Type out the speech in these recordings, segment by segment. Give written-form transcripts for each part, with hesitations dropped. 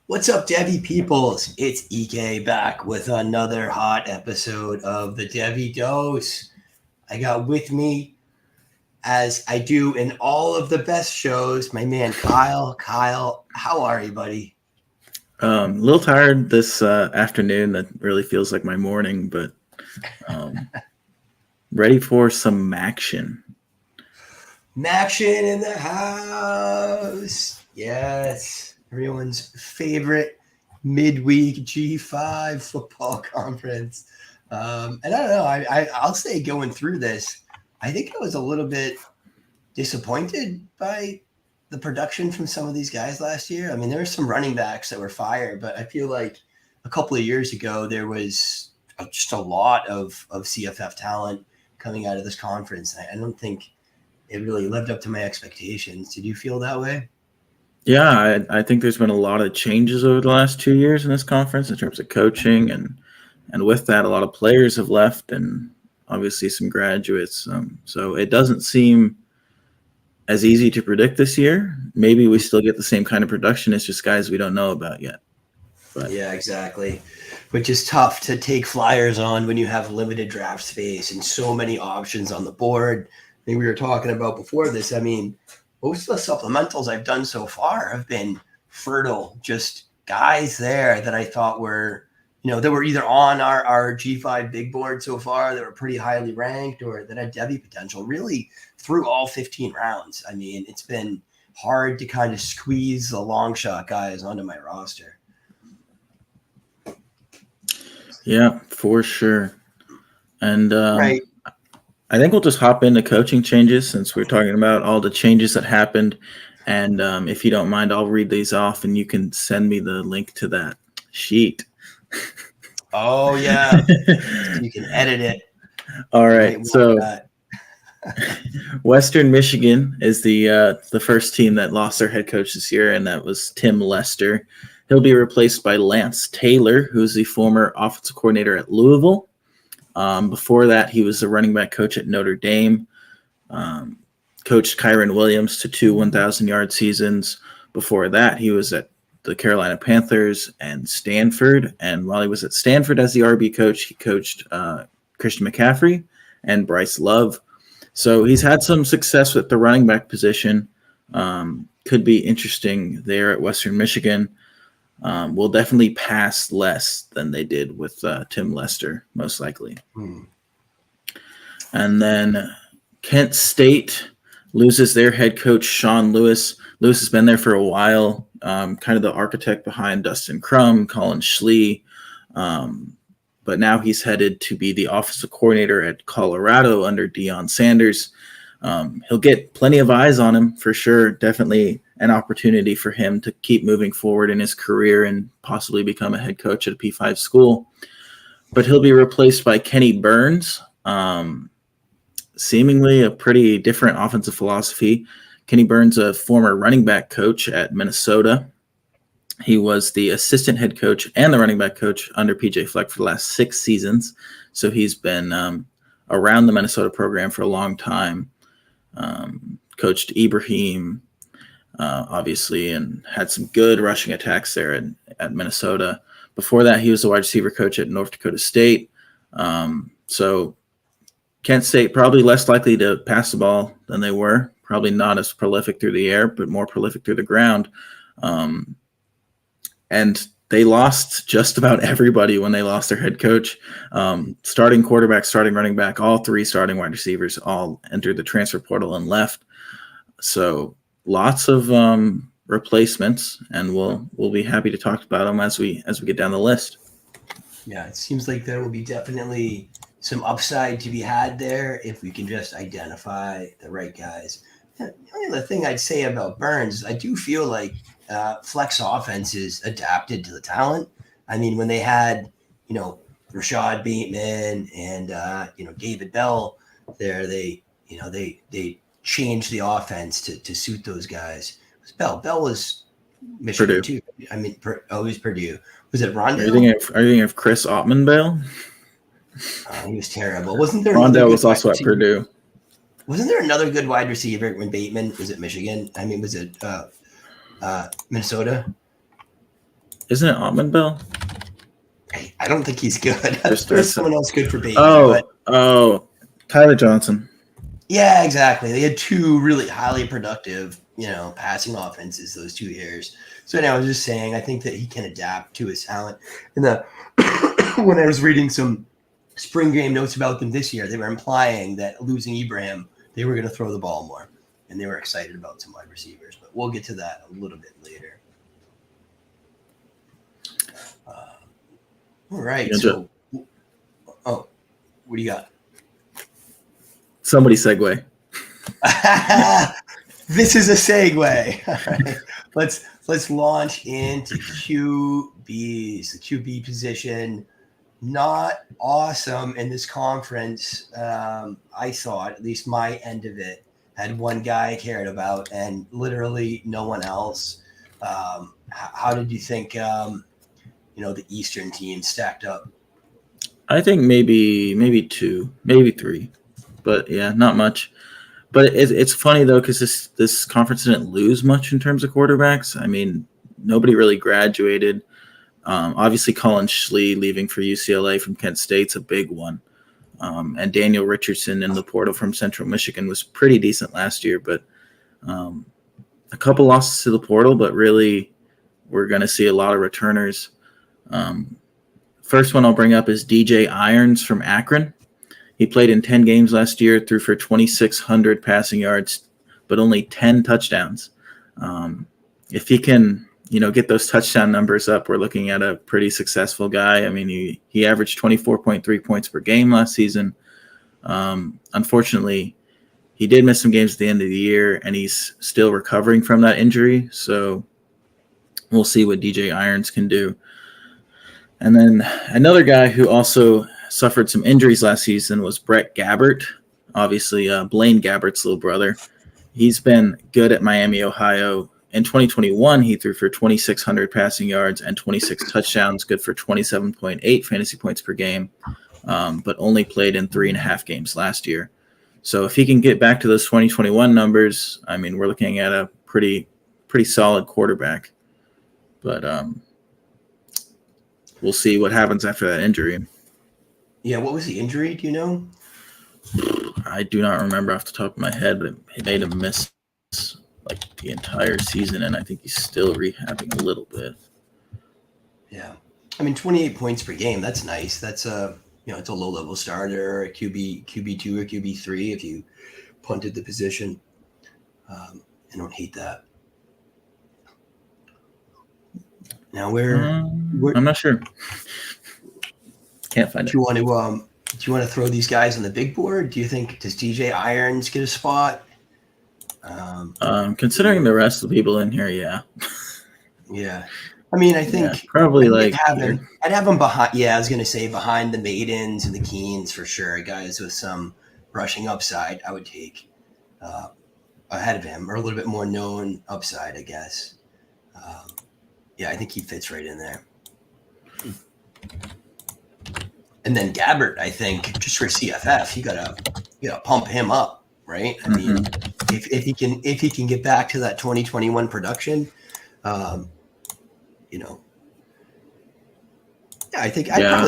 What's up, Devy peoples? It's EK back with another hot episode of the Devy Dose. I got with me, as I do in all of the best shows, my man Kyle. Kyle, how are you, buddy? A little tired this afternoon. That really feels like my morning, but ready for some MACtion. MACtion in the house. Yes, everyone's favorite midweek G5 football conference. And I don't know. I'll say going through this, I think I was a little bit disappointed by the production from some of these guys last year. I mean, there were some running backs that were fire, but I feel like a couple of years ago there was just a lot of CFF talent coming out of this conference. I don't think it really lived up to my expectations. Did you feel that way? Yeah, I think there's been a lot of changes over the last 2 years in this conference in terms of coaching, and with that, a lot of players have left, and obviously some graduates. So it doesn't seem as easy to predict this year. Maybe we still get the same kind of production. It's just guys we don't know about yet. But yeah, exactly. Which is tough to take flyers on when you have limited draft space and so many options on the board. I think we were talking about before this. I mean, most of the supplementals I've done so far have been fertile, just guys there that I thought were, that were either on our G5 big board so far that were pretty highly ranked or that had Devy potential really through all 15 rounds. I mean, it's been hard to kind of squeeze the long shot guys onto my roster. Yeah, for sure. And Right. I think we'll just hop into coaching changes since we're talking about all the changes that happened. And if you don't mind, I'll read these off and you can send me the link to that sheet. Oh, yeah. You can edit it. All right. So Western Michigan is the first team that lost their head coach this year, and that was Tim Lester. He'll be replaced by Lance Taylor, who's the former offensive coordinator at Louisville. Before that, he was the running back coach at Notre Dame, coached Kyron Williams to 2 1,000-yard seasons. Before that, he was at the Carolina Panthers and Stanford. And while he was at Stanford as the RB coach, he coached Christian McCaffrey and Bryce Love. So he's had some success with the running back position. Could be interesting there at Western Michigan. Will definitely pass less than they did with Tim Lester, most likely. And then Kent State loses their head coach, Sean Lewis. Lewis has been there for a while, kind of the architect behind Dustin Crum, Colin Schlee. But now he's headed to be the offensive coordinator at Colorado under Deion Sanders. He'll get plenty of eyes on him for sure. Definitely an opportunity for him to keep moving forward in his career and possibly become a head coach at a P5 school. But he'll be replaced by Kenny Burns, seemingly a pretty different offensive philosophy. Kenny Burns, a former running back coach at Minnesota. He was the assistant head coach and the running back coach under PJ Fleck for the last 6 seasons. So he's been around the Minnesota program for a long time. Coached Ibrahim, obviously, and had some good rushing attacks there at Minnesota. Before that, he was the wide receiver coach at North Dakota State. So Kent State probably less likely to pass the ball than they were. Probably not as prolific through the air, but more prolific through the ground. And they lost just about everybody when they lost their head coach. Starting quarterback, starting running back, all 3 starting wide receivers all entered the transfer portal and left. So lots of replacements, and we'll be happy to talk about them as we get down the list. Yeah, it seems like there will be definitely some upside to be had there if we can just identify the right guys. The only other thing I'd say about Burns is I do feel like Flex offenses adapted to the talent. I mean, when they had, Rashad Bateman and, David Bell there, they changed the offense to suit those guys. Bell was Michigan Purdue. too. I mean, he's Purdue. Was it Rondale? Are you thinking of Chris Ottman-Bell? He was terrible. Wasn't there? Rondale was also at Purdue. Wasn't there another good wide receiver when Bateman was at Michigan? I mean, was it Minnesota? Isn't it Ottman Bell? I don't think he's good. There's someone else good for Baby. Tyler Johnson. Yeah, exactly. They had two really highly productive, passing offenses those 2 years. So I was just saying, I think that he can adapt to his talent. And when I was reading some spring game notes about them this year, they were implying that losing Ibrahim, they were going to throw the ball more, and they were excited about some wide receivers. But we'll get to that a little bit later. All right. So, what do you got? Somebody segue. This is a segue. All right. Let's launch into QBs. The QB position, not awesome in this conference. I thought, at least my end of it, had one guy I cared about and literally no one else. How did you think the Eastern team stacked up? I think maybe 2, maybe 3, but yeah, not much. But it's funny though, because this conference didn't lose much in terms of quarterbacks. I mean, nobody really graduated. Obviously, Colin Schley leaving for UCLA from Kent State's a big one, and Daniel Richardson in the portal from Central Michigan was pretty decent last year. But a couple losses to the portal, but really, we're going to see a lot of returners. First one I'll bring up is DJ Irons from Akron. He played in 10 games last year, threw for 2,600 passing yards, but only 10 touchdowns. If he can, get those touchdown numbers up, we're looking at a pretty successful guy. I mean, he averaged 24.3 points per game last season. Unfortunately, he did miss some games at the end of the year, and he's still recovering from that injury. So we'll see what DJ Irons can do. And then another guy who also suffered some injuries last season was Brett Gabbert, obviously Blaine Gabbert's little brother. He's been good at Miami, Ohio. In 2021, he threw for 2,600 passing yards and 26 touchdowns, good for 27.8 fantasy points per game, but only played in 3.5 games last year. So if he can get back to those 2021 numbers, I mean, we're looking at a pretty solid quarterback. But we'll see what happens after that injury. Yeah, what was the injury? Do you know? I do not remember off the top of my head, but he made him miss like the entire season, and I think he's still rehabbing a little bit. Yeah, I mean, 28 points per game. That's nice. That's it's a low-level starter, a QB2 or QB3 if you punted the position. I don't hate that. Now I'm not sure. Can't find it. Do you want to throw these guys on the big board? Does DJ Irons get a spot? Considering the rest of the people in here, yeah. Yeah. I mean, I think probably I'd have him behind. Yeah, I was going to say behind the Maidens and the Keens for sure. Guys with some rushing upside, I would take ahead of him, or a little bit more known upside, I guess. I think he fits right in there. And then Gabbert, I think, just for CFF, you gotta pump him up, right? I mean, if he can get back to that 2021 production, I think I'll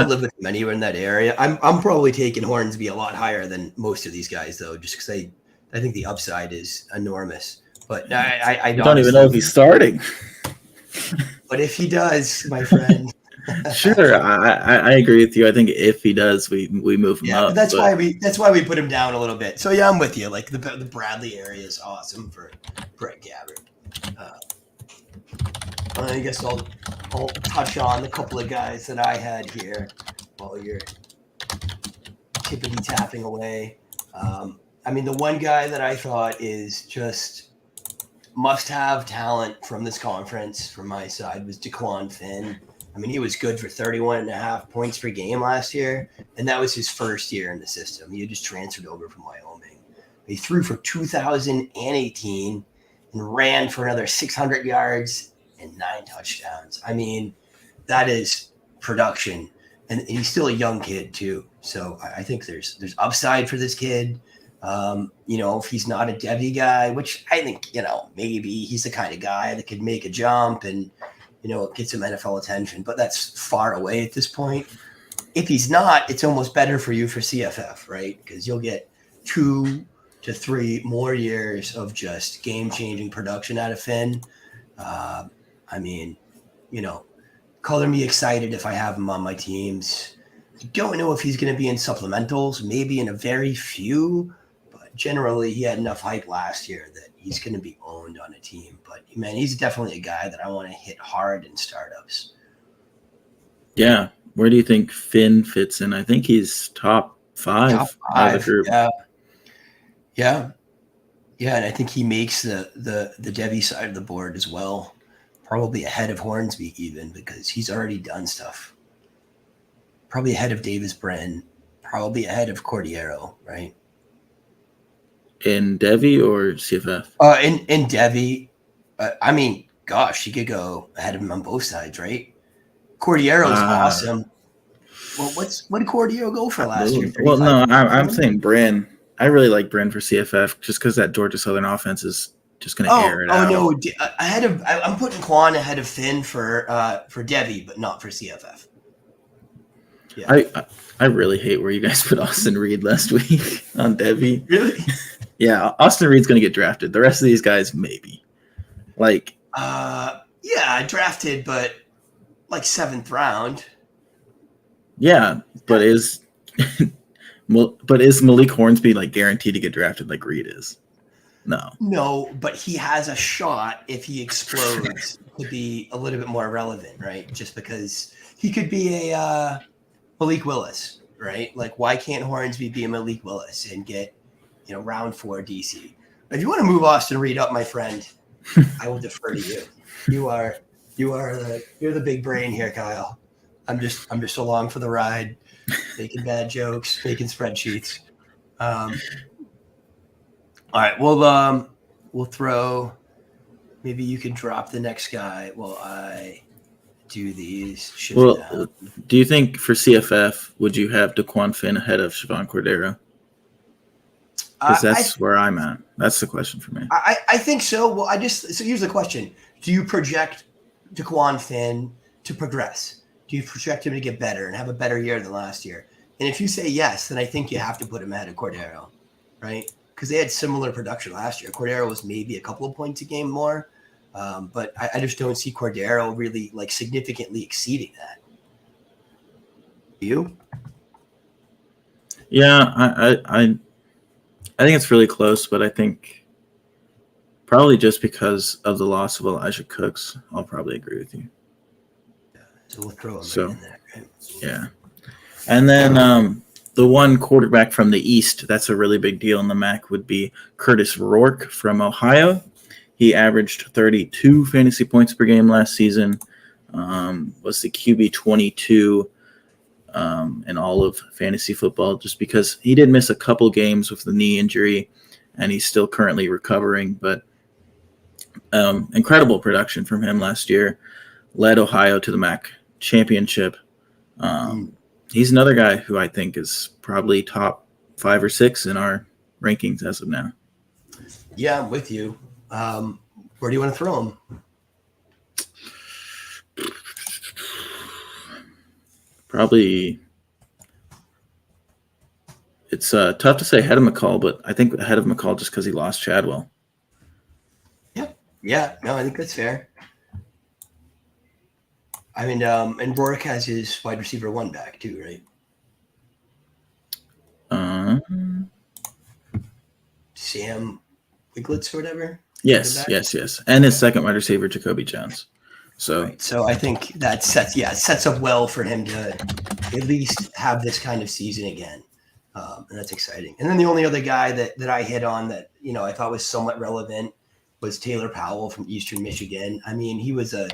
live with him anywhere in that area. I'm probably taking Hornsby a lot higher than most of these guys, though, just because I think the upside is enormous. But I don't even know if he's starting. But if he does, my friend. Sure, I agree with you. I think if he does, we move him up. That's why we put him down a little bit. So I'm with you. Like the Bradley area is awesome for Brett Gabbert. I guess I'll touch on a couple of guys that I had here while you're tippity tapping away. I mean, the one guy that I thought is just must-have talent from this conference from my side was DeQuan Finn. I mean, he was good for 31.5 points per game last year, and that was his first year in the system. He had just transferred over from Wyoming. He threw for 2,018 and ran for another 600 yards and 9 touchdowns. I mean, that is production, and he's still a young kid too. So I think there's upside for this kid. If he's not a Devy guy, which I think, maybe he's the kind of guy that could make a jump and, get some NFL attention, but that's far away at this point. If he's not, it's almost better for you for CFF, right? Because you'll get 2 to 3 more years of just game-changing production out of Finn. Color me excited if I have him on my teams. I don't know if he's going to be in supplementals, maybe in a very few, but generally he had enough hype last year that he's going to be owned on a team. But, man, he's definitely a guy that I want to hit hard in startups. Yeah. Where do you think Finn fits in? I think he's top 5 out of the group. Yeah. And I think he makes the Devy side of the board as well. Probably ahead of Hornsby even, because he's already done stuff. Probably ahead of Davis Brin. Probably ahead of Cordero, right? In Devy or CFF? In Devy. You could go ahead of him on both sides, right? Cordiero's awesome. Well, what did Cordero go for last year? Well, no, I'm saying Brin. I really like Brin for CFF just because that Georgia Southern offense is just going to air it out. Oh no, I'm putting Quan ahead of Finn for Devy, but not for CFF. Yeah. I really hate where you guys put Austin Reed last week on Devy. Really? Yeah, Austin Reed's going to get drafted. The rest of these guys, maybe. Drafted, but 7th round. Yeah, but is Malik Hornsby guaranteed to get drafted like Reed is? No, but he has a shot if he explodes to be a little bit more relevant, right? Just because he could be a Malik Willis, right? Why can't Hornsby be a Malik Willis and get, round 4 DC? But if you want to move Austin Reed up, my friend, I will defer to you. You're the big brain here, Kyle. I'm just along for the ride, making bad jokes, making spreadsheets. All right, we'll throw. Maybe you can drop the next guy while I do these. Do you think for CFF would you have Daquan Finn ahead of Sieh Bangura? Because that's where I'm at. That's the question for me. I think so. Well, so here's the question: do you project Daquan Finn to progress? Do you project him to get better and have a better year than last year? And if you say yes, then I think you have to put him ahead of Cordero, right? Because they had similar production last year. Cordero was maybe a couple of points a game more, but I just don't see Cordero really significantly exceeding that. You? Yeah, I think it's really close, but I think probably just because of the loss of Elijah Cooks, I'll probably agree with you. So we'll throw him in there, right? Yeah. And then the one quarterback from the East that's a really big deal in the MAC would be Curtis Rourke from Ohio. He averaged 32 fantasy points per game last season, was the QB 22 in all of fantasy football just because he did miss a couple games with the knee injury, and he's still currently recovering. But incredible production from him last year. Led Ohio to the MAC championship. He's another guy who I think is probably top 5 or 6 in our rankings as of now. Yeah, I'm with you. Where do you want to throw him? Probably it's tough to say ahead of McCall, but I think ahead of McCall just because he lost Chadwell. Yeah. No, I think that's fair. I mean, and Rourke has his wide receiver 1 back too, right? Sam Wiglitz or whatever. Yes. And his second wide receiver, Jacoby Jones. So, right. So I think that sets up well for him to at least have this kind of season again. And that's exciting. And then the only other guy that I hit on that, I thought was somewhat relevant was Taylor Powell from Eastern Michigan. I mean, he was a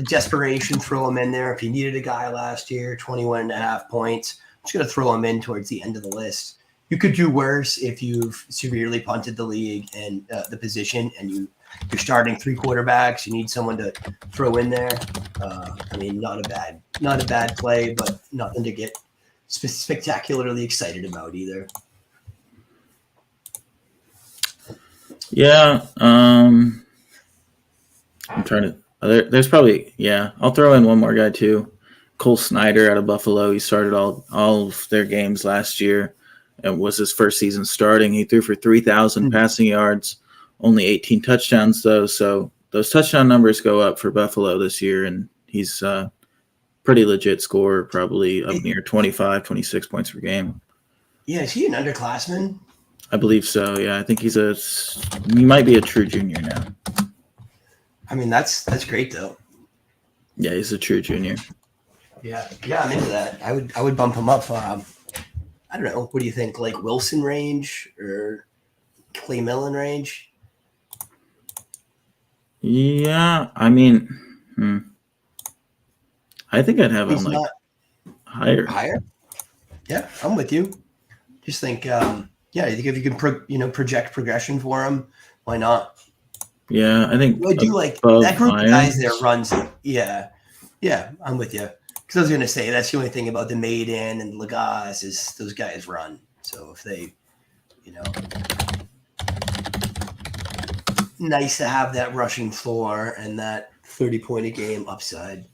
desperation, throw him in there. If you needed a guy last year, 21.5 points, I'm just going to throw him in towards the end of the list. You could do worse if you've severely punted the league and the position and you're starting 3 quarterbacks. You need someone to throw in there. I mean, not a bad play, but nothing to get spectacularly excited about either. Yeah. I'm trying to. There's probably I'll throw in one more guy too. Cole Snyder out of Buffalo. He started all of their games last year. It was his first season starting. He threw for 3,000 passing yards, only 18 touchdowns though. So those touchdown numbers go up for Buffalo this year, and he's pretty legit scorer, probably up near 25, 26 points per game. Yeah, is he an underclassman? I believe so. Yeah, I think he might be a true junior now. I mean, that's great though. Yeah, he's a true junior. Yeah, I'm into that. I would bump him up. I don't know. What do you think? Like Wilson range or Clay Millen range? Yeah, I mean, I think I'd have him like higher. Higher? Yeah, I'm with you. Just think, I think if you can, project progression for him, why not? Yeah, I think I do like that group of guys there runs. Yeah, I'm with you. Because I was going to say that's the only thing about the Maiden and Lagasse is those guys run. So if they, nice to have that rushing floor and that 30-point a game upside.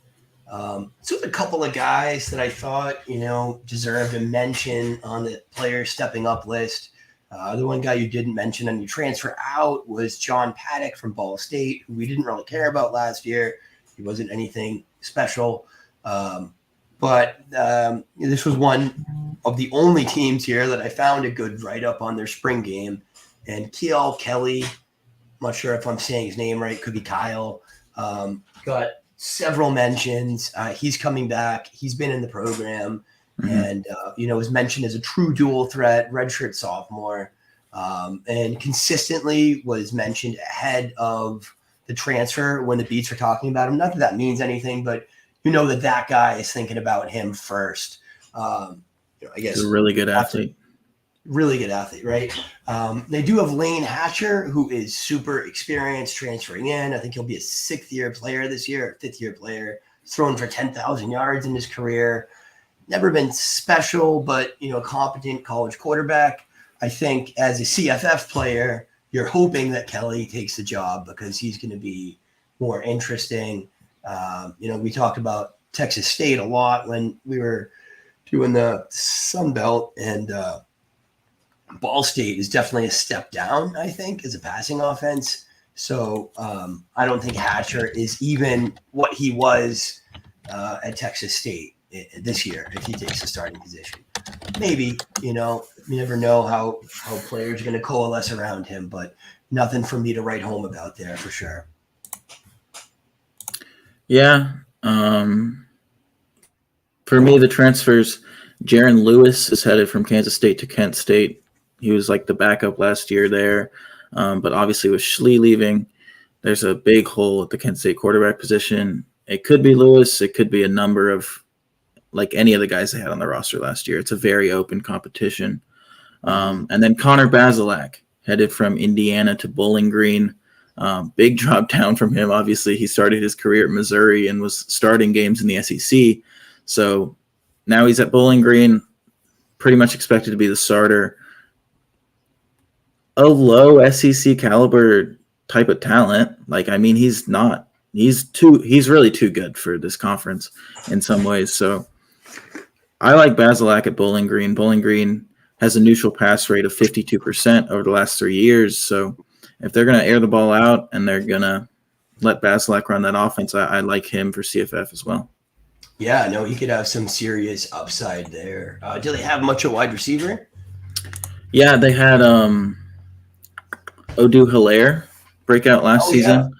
So there's a couple of guys that I thought, deserved a mention on the players stepping up list. The one guy you didn't mention on your transfer out was John Paddock from Ball State, who we didn't really care about last year. He wasn't anything special. But this was one of the only teams here that I found a good write-up on their spring game. And Kiel Kelly, I'm not sure if I'm saying his name right, could be Kyle, got several mentions. He's coming back. He's been in the program and, was mentioned as a true dual threat, redshirt sophomore, and consistently was mentioned ahead of the transfer when the beats were talking about him. Not that means anything, but that guy is thinking about him first. I guess he's a really good athlete. Really good athlete, right? They do have Lane Hatcher, who is super experienced transferring in. I think he'll be a fifth-year player this year. He's thrown for 10,000 yards in his career. Never been special, but, competent college quarterback. I think as a CFF player, you're hoping that Kelly takes the job because he's going to be more interesting. We talked about Texas State a lot when we were doing the Sun Belt, and Ball State is definitely a step down, I think, as a passing offense. So I don't think Hatcher is even what he was at Texas State this year if he takes a starting position. Maybe, you never know how players are going to coalesce around him, but nothing for me to write home about there for sure. Yeah. For me, the transfers, Jaron Lewis is headed from Kansas State to Kent State. He was like the backup last year there. But obviously with Schlee leaving, there's a big hole at the Kent State quarterback position. It could be Lewis. It could be a number of like any of the guys they had on the roster last year. It's a very open competition. And then Connor Bazelak headed from Indiana to Bowling Green. Big drop down from him. Obviously, he started his career at Missouri and was starting games in the SEC. So now he's at Bowling Green, pretty much expected to be the starter. A low SEC caliber type of talent. He's not. He's really too good for this conference in some ways. So I like Bazelak at Bowling Green. Bowling Green has a neutral pass rate of 52% over the last 3 years. So if they're going to air the ball out and they're going to let Bazelak run that offense, I like him for CFF as well. Yeah, no, he could have some serious upside there. Do they have much of a wide receiver? Yeah, they had Odieu Hiliare breakout last season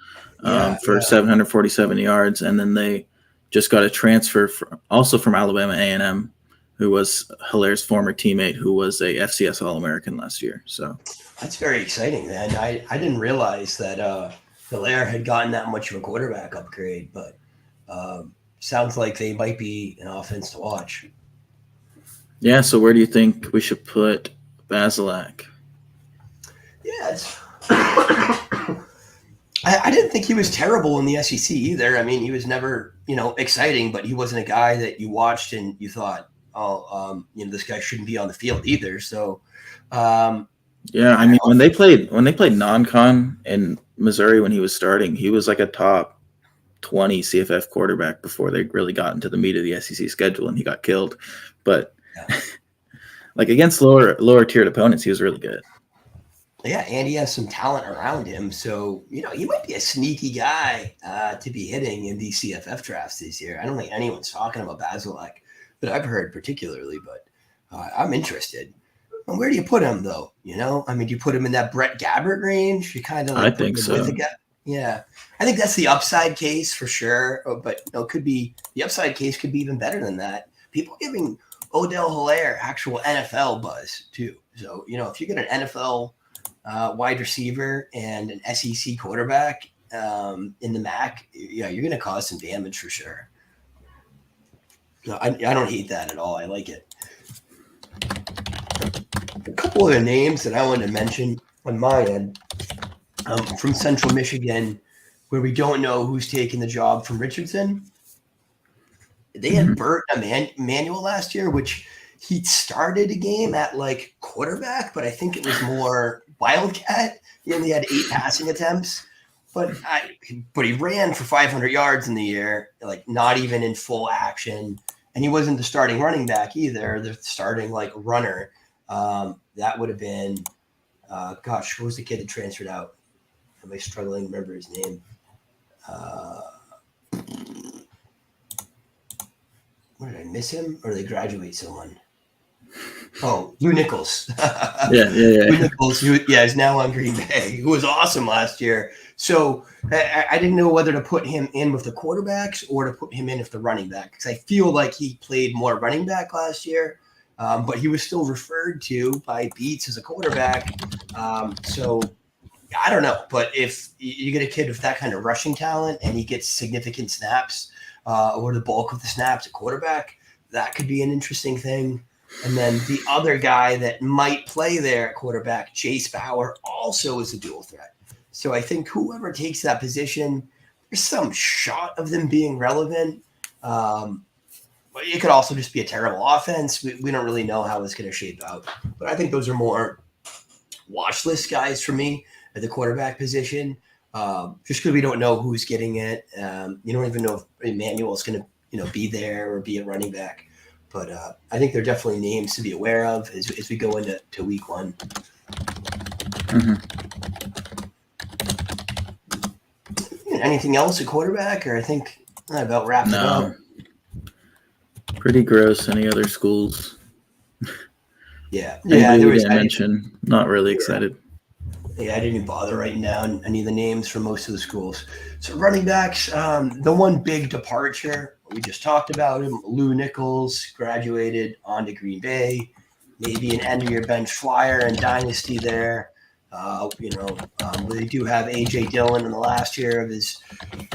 for 747 yards, and then they just got a transfer also from Alabama A&M, who was Hilaire's former teammate, who was a FCS All-American last year. So that's very exciting, man. I didn't realize that Hiliare had gotten that much of a quarterback upgrade, but sounds like they might be an offense to watch. Yeah, so where do you think we should put Bazelak? Yeah, I didn't think he was terrible in the SEC either. I mean, he was never, exciting, but he wasn't a guy that you watched and you thought, this guy shouldn't be on the field either. So, Yeah, I mean when they played non-con in Missouri when he was starting, he was like a top 20 CFF quarterback before they really got into the meat of the SEC schedule and he got killed. But like against lower tiered opponents, he was really good. Yeah, and he has some talent around him. So, he might be a sneaky guy to be hitting in these CFF drafts this year. I don't think anyone's talking about Basilek that I've heard particularly, but I'm interested. And where do you put him, though? Do you put him in that Brett Gabbert range? You kind of I think so. Yeah, I think that's the upside case for sure. But could be the upside case could be even better than that. People giving Odieu Hiliare actual NFL buzz too. So if you get an NFL wide receiver and an SEC quarterback in the MAC, you're going to cause some damage for sure. No, I don't hate that at all. I like it. A couple other names that I wanted to mention on my end from Central Michigan, where we don't know who's taking the job from Richardson. They had Burt Emanuel last year, which he started a game at like quarterback, but I think it was more wildcat. He only had 8 passing attempts, but he ran for 500 yards in the year, like not even in full action. And he wasn't the starting running back either. The starting like runner. That would have been, what was the kid that transferred out? Am I struggling to remember his name? What did I miss him? Or did they graduate someone? Oh, Lou Nichols. Yeah. Lou Nichols, who is now on Green Bay, who was awesome last year. So I didn't know whether to put him in with the quarterbacks or to put him in with the running back, because I feel like he played more running back last year, but he was still referred to by Beats as a quarterback. So I don't know. But if you get a kid with that kind of rushing talent and he gets significant snaps or the bulk of the snaps at quarterback, that could be an interesting thing. And then the other guy that might play there at quarterback, Chase Bauer, also is a dual threat. So I think whoever takes that position, there's some shot of them being relevant. But it could also just be a terrible offense. We don't really know how it's going to shape out. But I think those are more watch list guys for me at the quarterback position, just because we don't know who's getting it. You don't even know if Emmanuel is going to be there or be a running back. But I think they're definitely names to be aware of as we go into week 1. Anything else at quarterback, or I think that about wraps it up. Pretty gross. Any other schools? Yeah. There was. I mention. Not really excited. Yeah, I didn't even bother writing down any of the names for most of the schools. So running backs, the one big departure, we just talked about him, Lou Nichols, graduated on to Green Bay, maybe an end-of-your-bench flyer and dynasty there. They do have A.J. Dillon in the last year of his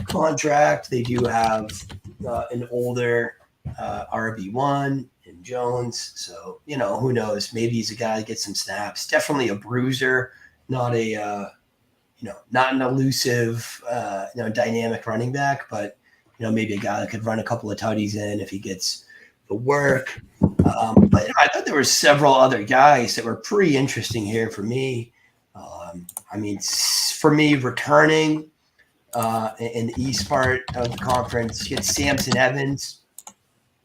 contract. They do have an older RB1 in Jones. So, who knows? Maybe he's a guy that gets some snaps. Definitely a bruiser, not a not an elusive, dynamic running back, but maybe a guy that could run a couple of tutties in if he gets the work. But I thought there were several other guys that were pretty interesting here for me. For me, returning in the east part of the conference, you get Sampson Evans.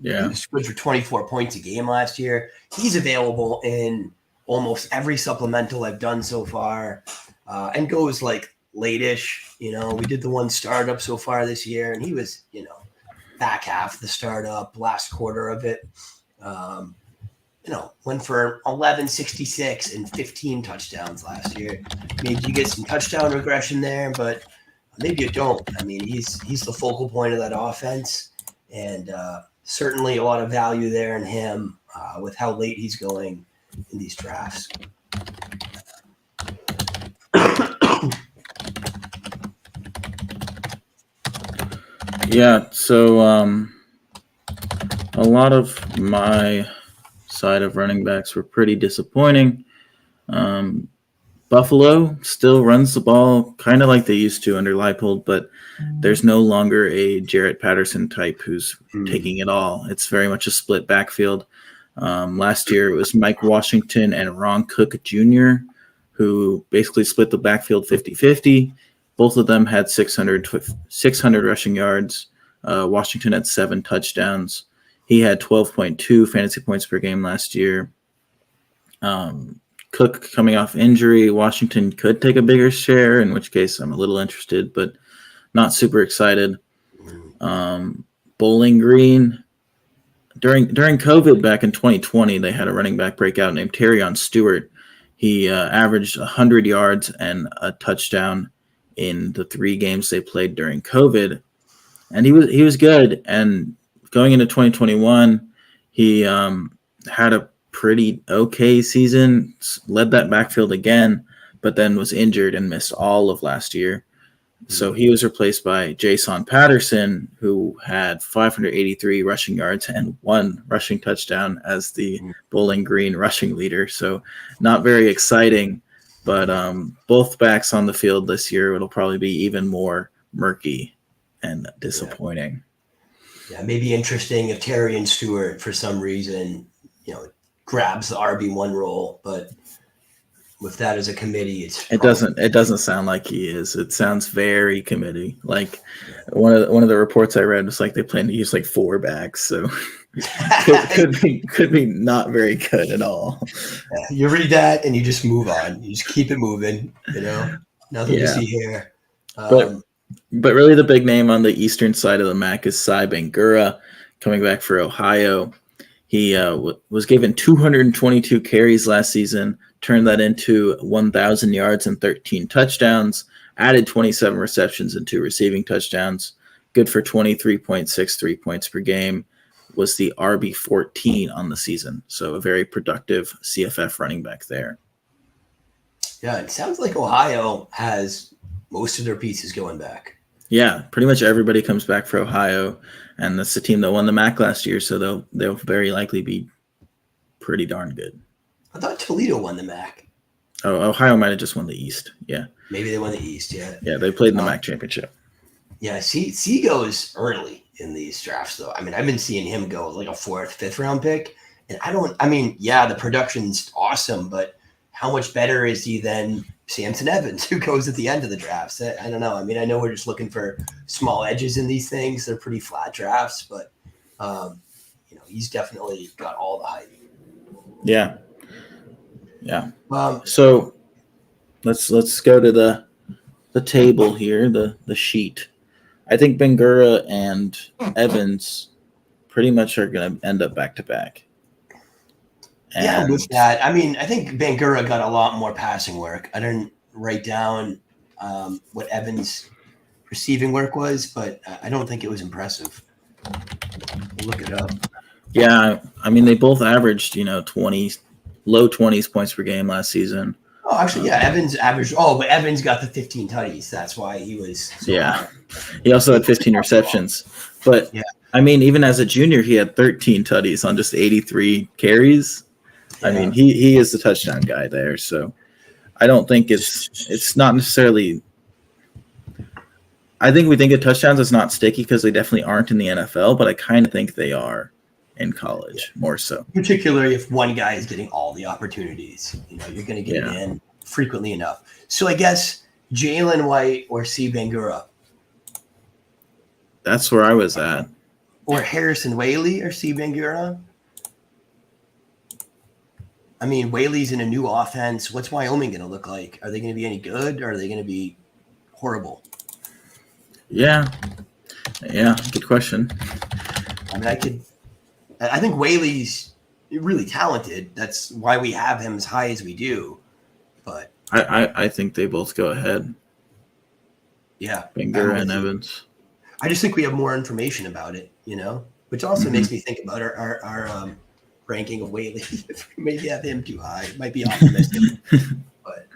Yeah, he scored for 24 points a game last year. He's available in almost every supplemental I've done so far, and goes like late-ish. We did the one startup so far this year, and he was, back half of the startup, last quarter of it. Went for 1166 and 15 touchdowns last year. Maybe you get some touchdown regression there, but maybe you don't. He's the focal point of that offense, and certainly a lot of value there in him with how late he's going in these drafts. Yeah, so a lot of my side of running backs were pretty disappointing. Buffalo still runs the ball kind of like they used to under Leipold, but there's no longer a Jarrett Patterson type who's taking it all. It's very much a split backfield. Last year it was Mike Washington and Ron Cook Jr. who basically split the backfield 50-50. Both of them had 600 rushing yards. Washington had 7 touchdowns. He had 12.2 fantasy points per game last year. Cook coming off injury. Washington could take a bigger share, in which case I'm a little interested, but not super excited. Bowling Green. During COVID back in 2020, they had a running back breakout named Terrion Stewart. He averaged 100 yards and a touchdown in the 3 games they played during COVID, and he was good. And going into 2021, he had a pretty okay season, led that backfield again, but then was injured and missed all of last year. So he was replaced by Jason Patterson, who had 583 rushing yards and 1 rushing touchdown as the Bowling Green rushing leader. So not very exciting, but both backs on the field this year, it'll probably be even more murky and disappointing. Yeah, maybe interesting if Terrion Stewart, for some reason, grabs the RB1 role, but with that as a committee, it doesn't sound like he is. It sounds very committee. Like one of the reports I read was like they plan to use like 4 backs, so could be not very good at all. Yeah, you read that and you just move on. You just keep it moving. Nothing to see here. But really, the big name on the eastern side of the MAC is Sieh Bangura, coming back for Ohio. He was given 222 carries last season, turned that into 1,000 yards and 13 touchdowns, added 27 receptions and 2 receiving touchdowns, good for 23.63 points per game, was the RB14 on the season. So a very productive CFF running back there. Yeah, it sounds like Ohio has most of their pieces going back. Yeah, pretty much everybody comes back for Ohio, and that's the team that won the MAC last year, so they'll very likely be pretty darn good. I thought Toledo won the MAC. Oh, Ohio might have just won the East. Yeah. Maybe they won the East, yeah. Yeah, they played in the MAC championship. Yeah, Sieh goes early in these drafts, though. I mean, I've been seeing him go like a 4th, 5th round pick, and the production's awesome, but how much better is he than Sampson Evans, who goes at the end of the drafts? I don't know. I mean, I know we're just looking for small edges in these things. They're pretty flat drafts, but he's definitely got all the hype. Yeah. Yeah. So let's go to the table here, the sheet. I think Bangura and Evans pretty much are going to end up back to back. Yeah, with that, I mean, I think Bangura got a lot more passing work. I didn't write down what Evans' receiving work was, but I don't think it was impressive. We'll look it up. Yeah, I mean, they both averaged, 20, low 20s points per game last season. Oh, actually, yeah, Evans averaged. Oh, but Evans got the 15 tutties. That's why he was. So high. He also had 15 receptions. But I mean, even as a junior, he had 13 tutties on just 83 carries. Yeah. I mean, he is the touchdown guy there. So I don't think it's not necessarily. I think we think of touchdowns as not sticky because they definitely aren't in the NFL, but I kind of think they are in college more so. Particularly if one guy is getting all the opportunities, you're going to get it in frequently enough. So I guess Jalen White or Sieh Bangura. That's where I was at. Or Harrison Whaley or Sieh Bangura. I mean, Whaley's in a new offense. What's Wyoming going to look like? Are they going to be any good or are they going to be horrible? Yeah, good question. I mean, I think Whaley's really talented. That's why we have him as high as we do. But I think they both go ahead. Yeah. Bangura and Evans. I just think we have more information about it, which also makes me think about our ranking of Whaley. Maybe have him too high. It might be optimistic, but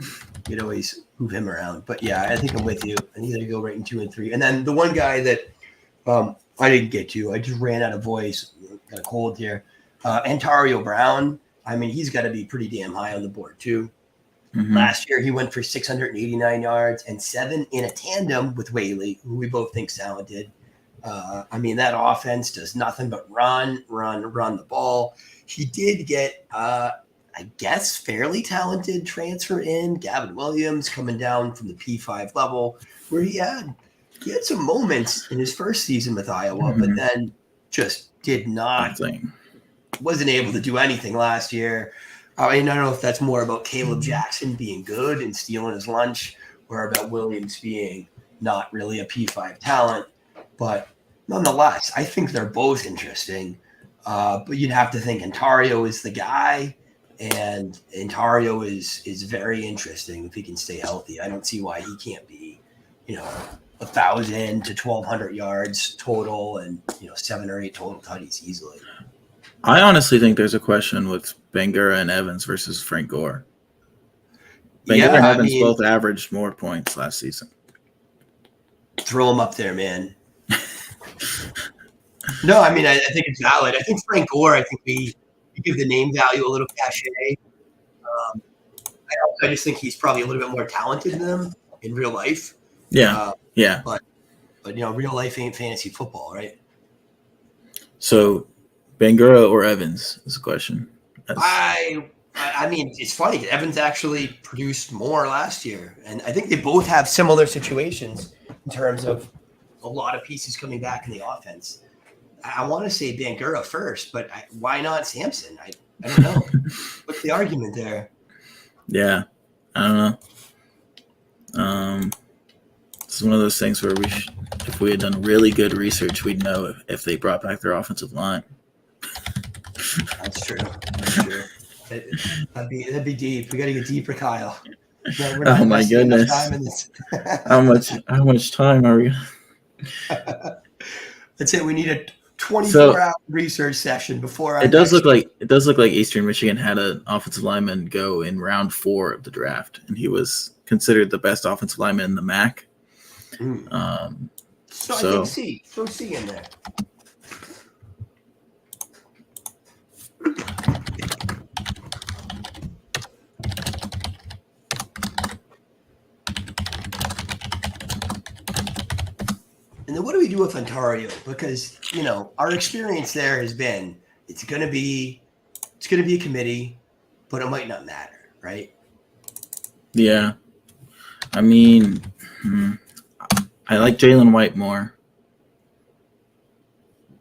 you'd always move him around. But yeah, I think I'm with you. I need to go right in 2 and 3. And then the one guy that I didn't get to, I just ran out of voice. Got a cold here. Antario Brown. I mean, he's got to be pretty damn high on the board too. Mm-hmm. Last year, he went for 689 yards and 7 in a tandem with Whaley, who we both think is talented. I mean, that offense does nothing but run the ball. He did get I guess, fairly talented transfer in, Gavin Williams, coming down from the P5 level, where he had some moments in his first season with Iowa, but then just wasn't able to do anything last year. I don't know if that's more about Caleb Jackson being good and stealing his lunch, or about Williams being not really a P5 talent. But nonetheless, I think they're both interesting. But you'd have to think Ontario is the guy, and Ontario is very interesting if he can stay healthy. I don't see why he can't be, 1,000 to 1,200 yards total, and 7 or 8 total tutties easily. I honestly think there's a question with Bangura and Evans versus Frank Gore. Bangura and Evans both averaged more points last season. Throw them up there, man. No, I think it's valid. I think Frank Gore, we give the name value a little cachet. I just think he's probably a little bit more talented than them in real life. Yeah. But real life ain't fantasy football, right? So, Bangura or Evans is the question. It's funny. Evans actually produced more last year, and I think they both have similar situations in terms of a lot of pieces coming back in the offense. I want to say Bangura first, but why not Sampson? I don't know. What's the argument there? Yeah, I don't know. It's one of those things where if we had done really good research, we'd know if they brought back their offensive line. That's true. That'd be deep. We got to get deeper, Kyle. Oh my goodness! How much time are we? That's it. We need a 24-hour research session before. It does look like Eastern Michigan had an offensive lineman go in round 4 of the draft, and he was considered the best offensive lineman in the MAC. So I think throw C in there. And then what do we do with Ontario? Because, our experience there has been it's gonna be a committee, but it might not matter, right? Yeah. I like Jalen White more.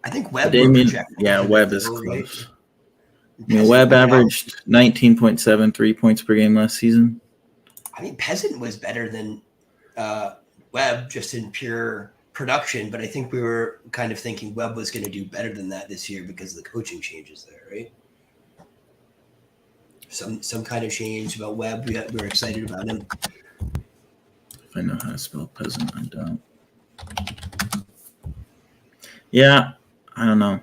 I think Webb. Webb is close. Webb averaged 19.7 3 points per game last season. Peasant was better than Webb just in pure production, but I think we were kind of thinking Webb was going to do better than that this year because of the coaching changes there, right? Some kind of change about Webb. We're excited about him. If I know how to spell peasant, I don't. Yeah, I don't know.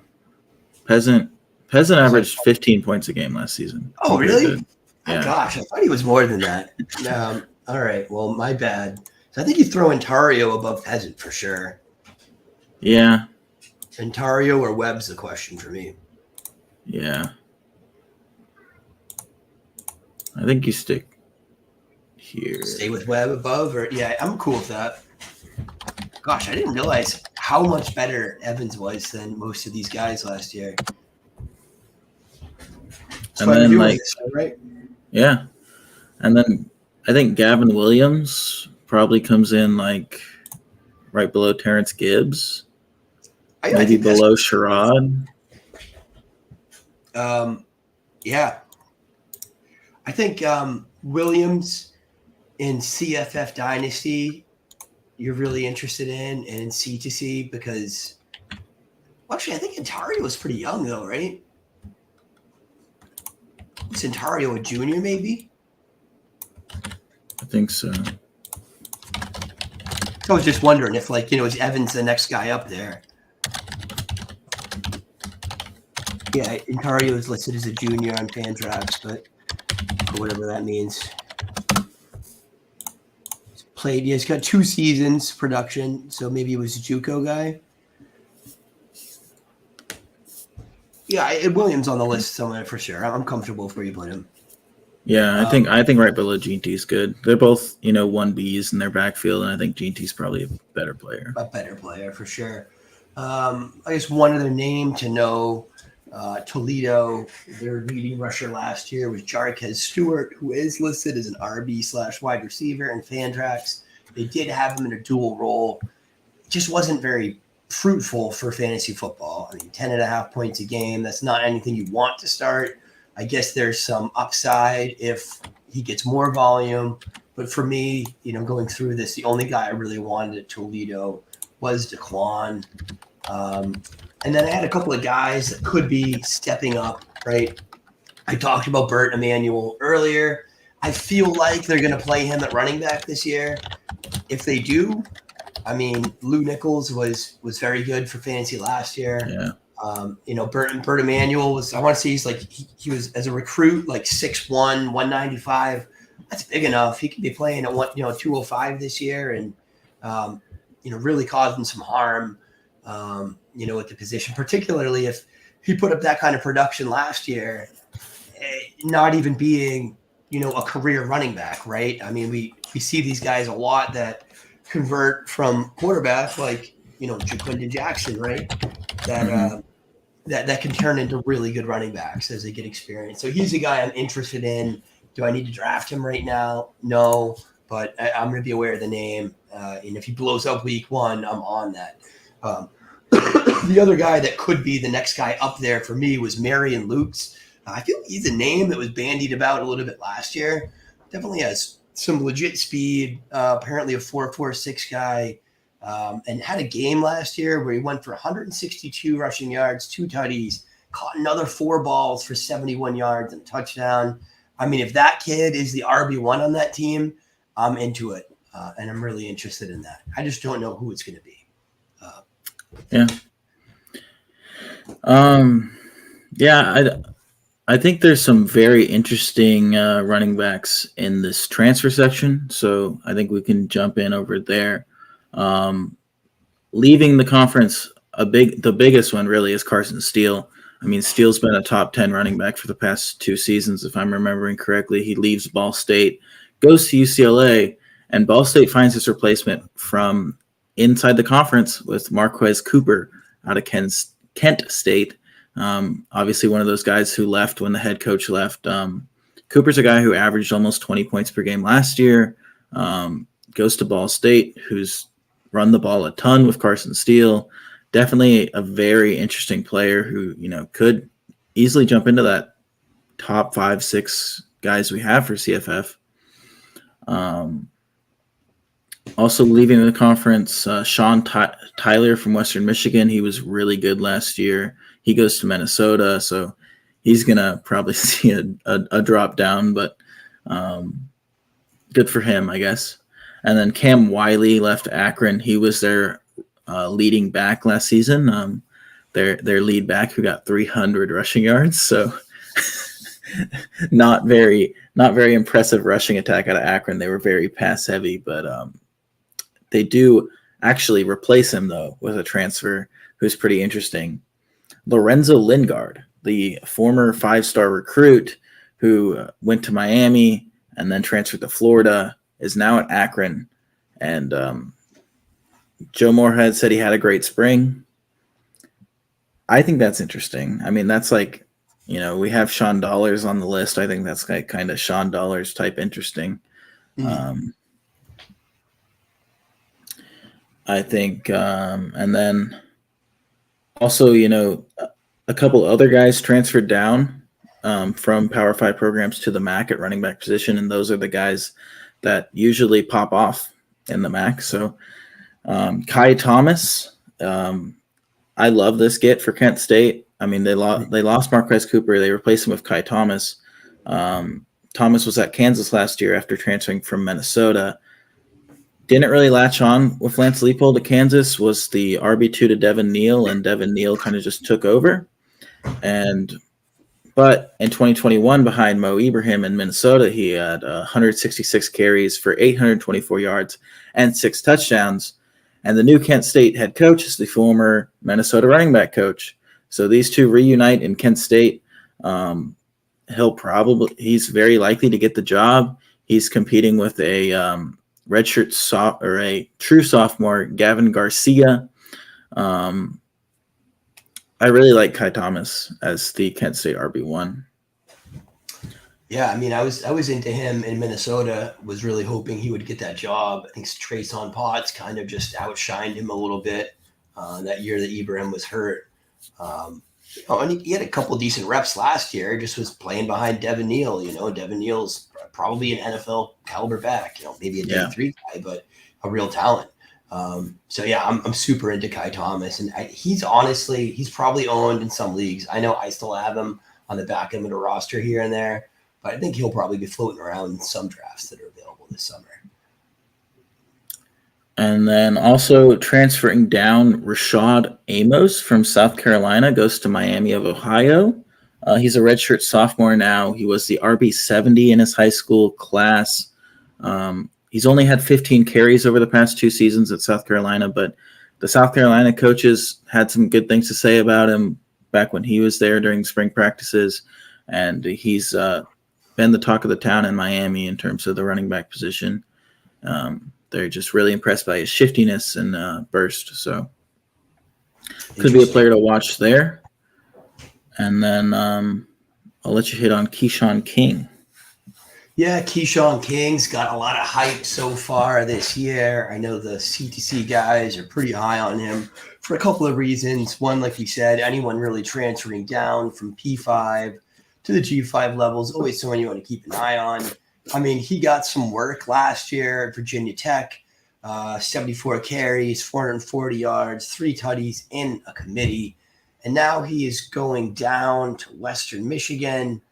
Peasant averaged 15 points a game last season. Oh, really? Yeah. Oh, gosh, I thought he was more than that. All right, well, my bad. So I think you throw Ontario above Peasant for sure. Yeah. Ontario or Webb's the question for me. Yeah. I think you stick here. Stay with Webb above, I'm cool with that. Gosh, I didn't realize how much better Evans was than most of these guys last year. And then, right? Yeah. And then I think Gavin Williams probably comes in right below Terrence Gibbs. Maybe below Sherrod. Yeah. I think Williams in CFF Dynasty you're really interested in, and C2C because actually I think Ontario was pretty young though, right? Is Ontario a junior maybe? I think so. I was just wondering if is Evans the next guy up there? Yeah, Ontario is listed as a junior on FanDrags, but whatever that means. He's got 2 seasons production, so maybe he was a JUCO guy. Yeah, Williams on the list somewhere for sure. I'm comfortable with where you put him. Yeah, I think right below Jeanty's good. They're both 1Bs in their backfield, and I think Jeanty's probably a better player. A better player for sure. I guess one other name to know Toledo, their leading rusher last year was Marquez Stewart, who is listed as an RB/wide receiver in Fantrax. They did have him in a dual role. It just wasn't very fruitful for fantasy football. I mean, 10.5 points a game, that's not anything you want to start. I guess there's some upside if he gets more volume. But for me, going through this, the only guy I really wanted at Toledo was DeQuan. And then I had a couple of guys that could be stepping up, right? I talked about Burt Emanuel earlier. I feel like they're going to play him at running back this year. If they do, I mean, Lou Nichols was very good for fantasy last year. Yeah. Burt Emanuel was, I want to say he was as a recruit, like 6'1", 195. That's big enough. He could be playing at 205 this year and, really causing some harm, at the position, particularly if he put up that kind of production last year, not even being, a career running back, right? I mean, we see these guys a lot that convert from quarterback, like, Jaquindon Jackson, right? That, that can turn into really good running backs as they get experience. So he's a guy I'm interested in. Do I need to draft him right now? No, but I'm going to be aware of the name. And if he blows up week 1, I'm on that. The other guy that could be the next guy up there for me was Marion Lukes. I feel he's a name that was bandied about a little bit last year. Definitely has some legit speed, apparently a 4.46 guy, and had a game last year where he went for 162 rushing yards, 2 tutties, caught another 4 balls for 71 yards and a touchdown. I mean, if that kid is the RB1 on that team, I'm into it, and I'm really interested in that. I just don't know who it's going to be. Yeah. I think there's some very interesting running backs in this transfer section, so I think we can jump in over there. Leaving the conference, the biggest one really is Carson Steele. I mean, Steele's been a top 10 running back for the past 2 seasons, if I'm remembering correctly. He leaves Ball State, goes to UCLA, and Ball State finds his replacement from inside the conference with Marquez Cooper out of Kent State. Obviously one of those guys who left when the head coach left. Cooper's a guy who averaged almost 20 points per game last year, goes to Ball State, who's run the ball a ton with Carson Steele. Definitely a very interesting player who, could easily jump into that top 5-6 guys we have for CFF. Also leaving the conference, Sean Tyler from Western Michigan. He was really good last year. He goes to Minnesota, so he's going to probably see a drop down, but good for him, I guess. And then Cam Wiley left Akron. He was their leading back last season. Their lead back who got 300 rushing yards, so not very impressive rushing attack out of Akron. They were very pass heavy, but they do actually replace him, though, with a transfer who's pretty interesting. Lorenzo Lingard, the former 5-star recruit who went to Miami and then transferred to Florida, is now at Akron. And Joe Moorhead said he had a great spring. I think that's interesting. I mean, that's like, we have Sean Dollars on the list. I think that's like kind of Sean Dollars type interesting. I think, and then also, a couple other guys transferred down from Power 5 programs to the MAC at running back position, and those are the guys that usually pop off in the MAC. So Kai Thomas, I love this get for Kent State. I mean, they lost Marquez Cooper. They replaced him with Kai Thomas. Thomas was at Kansas last year after transferring from Minnesota. Didn't really latch on with Lance Leipold at Kansas, was the RB2 to Devin Neal, and Devin Neal kind of just took over. But in 2021, behind Mo Ibrahim in Minnesota, he had 166 carries for 824 yards and 6 touchdowns. And the new Kent State head coach is the former Minnesota running back coach. So these two reunite in Kent State. He's very likely to get the job. He's competing with a redshirt a true sophomore, Gavin Garcia. I really like Kai Thomas as the Kent State RB1. Yeah, I mean, I was into him in Minnesota. Was really hoping he would get that job. I think Trayson Potts kind of just outshined him a little bit that year that Ibrahim was hurt. And he had a couple of decent reps last year. Just was playing behind Devin Neal. Devin Neal's probably an NFL caliber back. Maybe a day three guy, but a real talent. So yeah, I'm super into Kai Thomas, and he's probably owned in some leagues. I know I still have him on the back end of the roster here and there. But I think he'll probably be floating around in some drafts that are available this summer. And then also transferring down, Rashad Amos from South Carolina goes to Miami of Ohio. He's a redshirt sophomore now. He was the RB70 in his high school class. He's only had 15 carries over the past 2 seasons at South Carolina, but the South Carolina coaches had some good things to say about him back when he was there during spring practices. And he's been the talk of the town in Miami in terms of the running back position. They're just really impressed by his shiftiness and burst. So could be a player to watch there. And then I'll let you hit on Keyshawn King. Yeah, Keyshawn King's got a lot of hype so far this year. I know the CTC guys are pretty high on him for a couple of reasons. One, like you said, anyone really transferring down from P5 to the G5 levels, always someone you want to keep an eye on. I mean, he got some work last year at Virginia Tech, 74 carries, 440 yards, 3 tutties in a committee. And now he is going down to Western Michigan,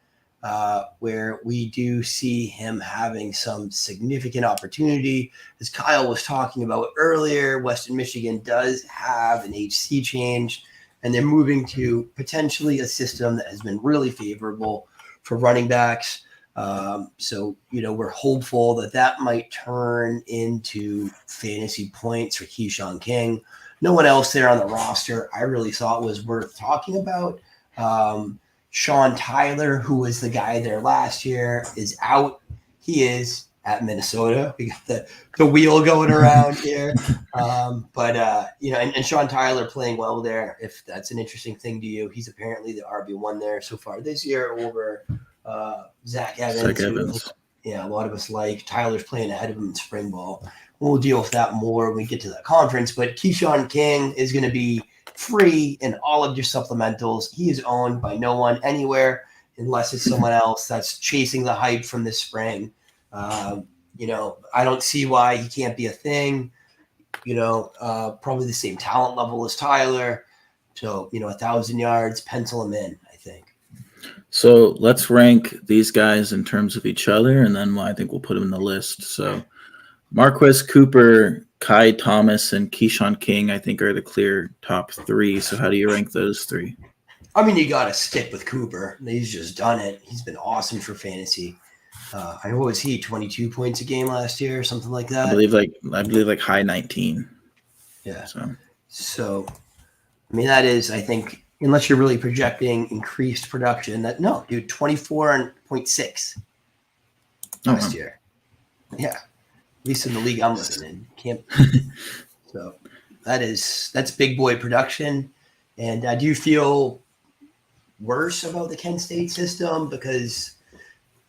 where we do see him having some significant opportunity. As Kyle was talking about earlier, Western Michigan does have an HC change, and they're moving to potentially a system that has been really favorable for running backs. So, we're hopeful that might turn into fantasy points for Keyshawn King. No one else there on the roster I really thought was worth talking about. Sean Tyler, who was the guy there last year, is out. He is at Minnesota. We got the wheel going around here. And Sean Tyler playing well there, if that's an interesting thing to you. He's apparently the RB1 there so far this year over Zach Evans. A lot of us like. Tyler's playing ahead of him in spring ball. We'll deal with that more when we get to that conference. But Keyshawn King is going to be free in all of your supplementals. He is owned by no one anywhere unless it's someone else that's chasing the hype from this spring. I don't see why he can't be a thing. Probably the same talent level as Tyler. So, 1,000 yards, pencil him in, I think. So let's rank these guys in terms of each other, and then I think we'll put them in the list. So Marquez Cooper, Kai Thomas, and Keyshawn King, I think, are the clear top 3. So how do you rank those 3? I mean, you got to stick with Cooper. He's just done it. He's been awesome for fantasy. I know, was he 22 points a game last year or something like that? I believe high 19. Yeah. So I mean, that is, I think, unless you're really projecting increased production, 24.6 last year. Yeah. At least in the league I'm living in. So that's big boy production. And do you feel worse about the Kent State system because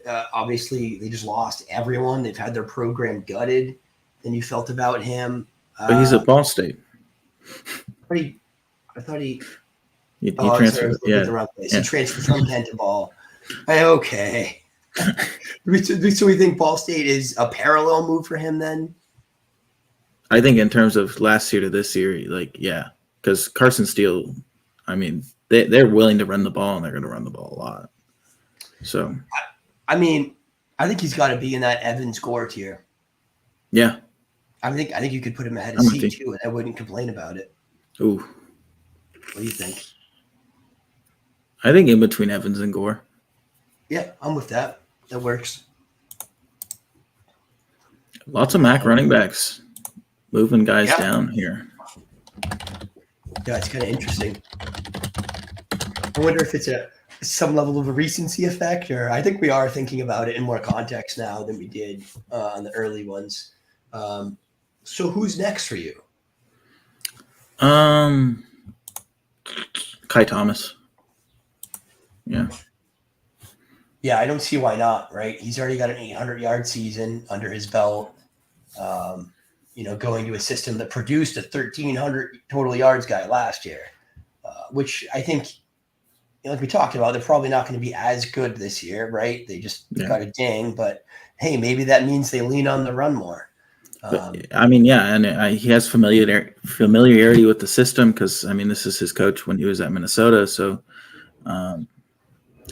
obviously they just lost everyone? They've had their program gutted than you felt about him. But he's at Ball State. I thought he transferred. He transferred from Kent to Ball. Okay. So we think Ball State is a parallel move for him then? I think in terms of last year to this year, because Carson Steele, I mean, they're willing to run the ball and they're going to run the ball a lot. So, I mean, I think he's got to be in that Evans Gore tier. Yeah. I think you could put him ahead of C too, and I wouldn't complain about it. Ooh. What do you think? I think in between Evans and Gore. Yeah, I'm with that. That works. Lots of MAC running backs moving guys down here. Yeah, it's kind of interesting. I wonder if it's some level of a recency effect, or I think we are thinking about it in more context now than we did on the early ones. So who's next for you? Kai Thomas. Yeah. Yeah, I don't see why not, right? He's already got an 800-yard season under his belt. Going to a system that produced a 1,300 total yards guy last year, which I think, like we talked about, they're probably not going to be as good this year, right? They just got a ding, but hey, maybe that means they lean on the run more. But, I mean, yeah, and he has familiarity with the system because, I mean, this is his coach when he was at Minnesota. So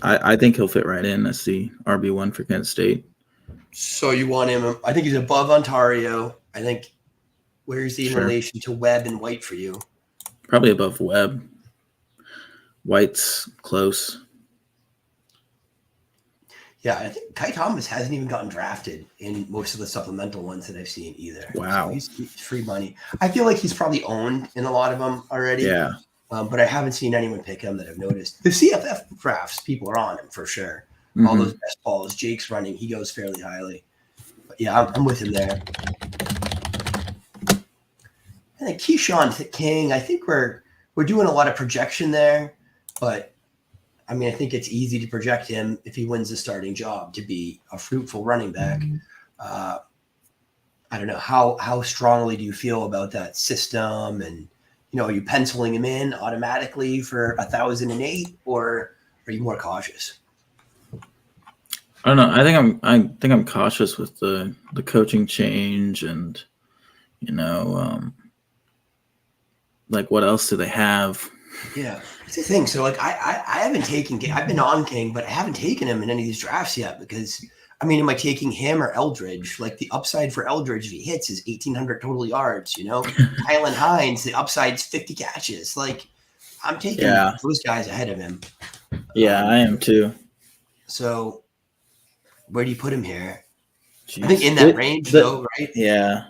I think he'll fit right in as the RB1 for Kent State. So you want him? I think he's above Ontario. I think where's he in relation to Webb and White for you? Probably above Webb. White's close. Yeah, I think Kai Thomas hasn't even gotten drafted in most of the supplemental ones that I've seen either. Wow. So he's free money. I feel like he's probably owned in a lot of them already. Yeah. But I haven't seen anyone pick him that I've noticed. The CFF drafts, people are on him for sure. All those best balls. Jake's running. He goes fairly highly. But yeah, I'm with him there. And then Keyshawn King, I think we're doing a lot of projection there. But, I mean, I think it's easy to project him if he wins the starting job to be a fruitful running back. I don't know. How strongly do you feel about that system? And, are you penciling him in automatically for 1,008, or are you more cautious? I don't know. I think I'm cautious with the coaching change and, like what else do they have? Yeah, it's the thing. So like I haven't taken King. I've been on King, but I haven't taken him in any of these drafts yet because am I taking him or Eldridge? Like the upside for Eldridge if he hits is 1,800 total yards. Kylan Hines, the upside's 50 catches. Like I'm taking those guys ahead of him. Yeah, I am too. So where do you put him here? Jeez. I think in that range, though, right? Yeah.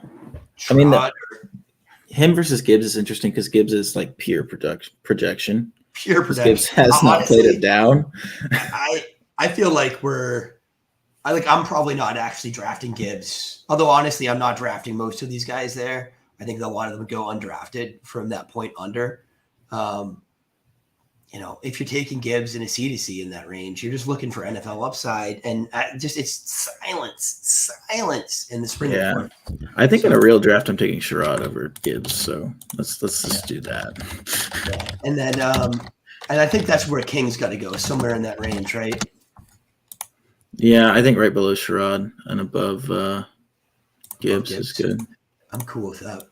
Him versus Gibbs is interesting because Gibbs is like pure projection. Pure projection. Gibbs has not played it down. I feel like I'm probably not actually drafting Gibbs. Although honestly, I'm not drafting most of these guys there. I think a lot of them go undrafted from that point under. If you're taking Gibbs in a C to C in that range, you're just looking for NFL upside, and it's silence in the spring. Yeah, report. I think in a real draft, I'm taking Sherrod over Gibbs. So let's just do that. Yeah. And then, and I think that's where King's got to go, somewhere in that range, right? Yeah, I think right below Sherrod and above Gibbs is good. I'm cool with that.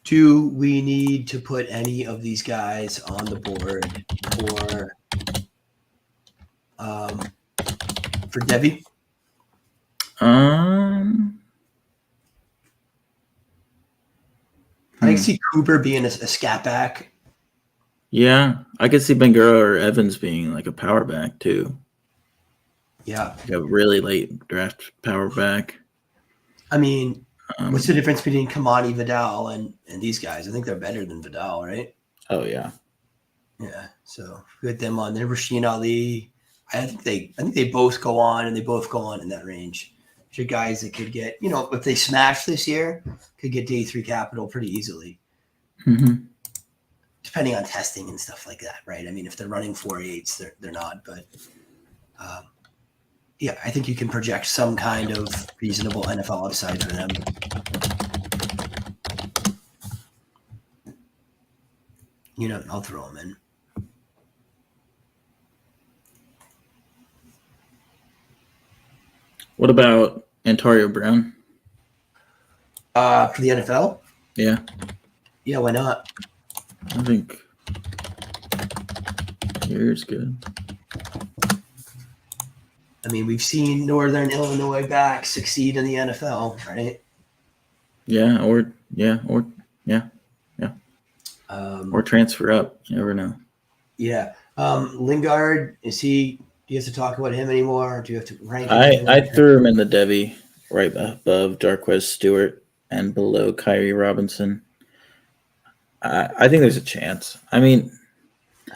Do we need to put any of these guys on the board for Devy? I can see Cooper being a scat back. Yeah, I could see Bangura or Evans being like a power back too. Yeah. Like a really late draft power back. I mean, what's the difference between Kamani, Vidal, and these guys? I think they're better than Vidal, right? Oh, yeah. Yeah, so get them on there. Rasheen Ali. I think they both go on, and they both go on in that range. These are guys that could get, if they smash this year, could get day 3 capital pretty easily. Mm-hmm. Depending on testing and stuff like that, right? I mean, if they're running 4.8s, they're not. But yeah, I think you can project some kind of reasonable NFL upside for them. I'll throw them in. What about Antonio Brown? For the NFL? Yeah. Yeah, why not? I think here's good. I mean, we've seen Northern Illinois backs succeed in the NFL, right? Yeah, or transfer up. You never know. Yeah. Lingard, do you have to talk about him anymore? Or do you have to rank him? I threw him in the Devy right above Darquez Stewart and below Kyrie Robinson. I think there's a chance. I mean,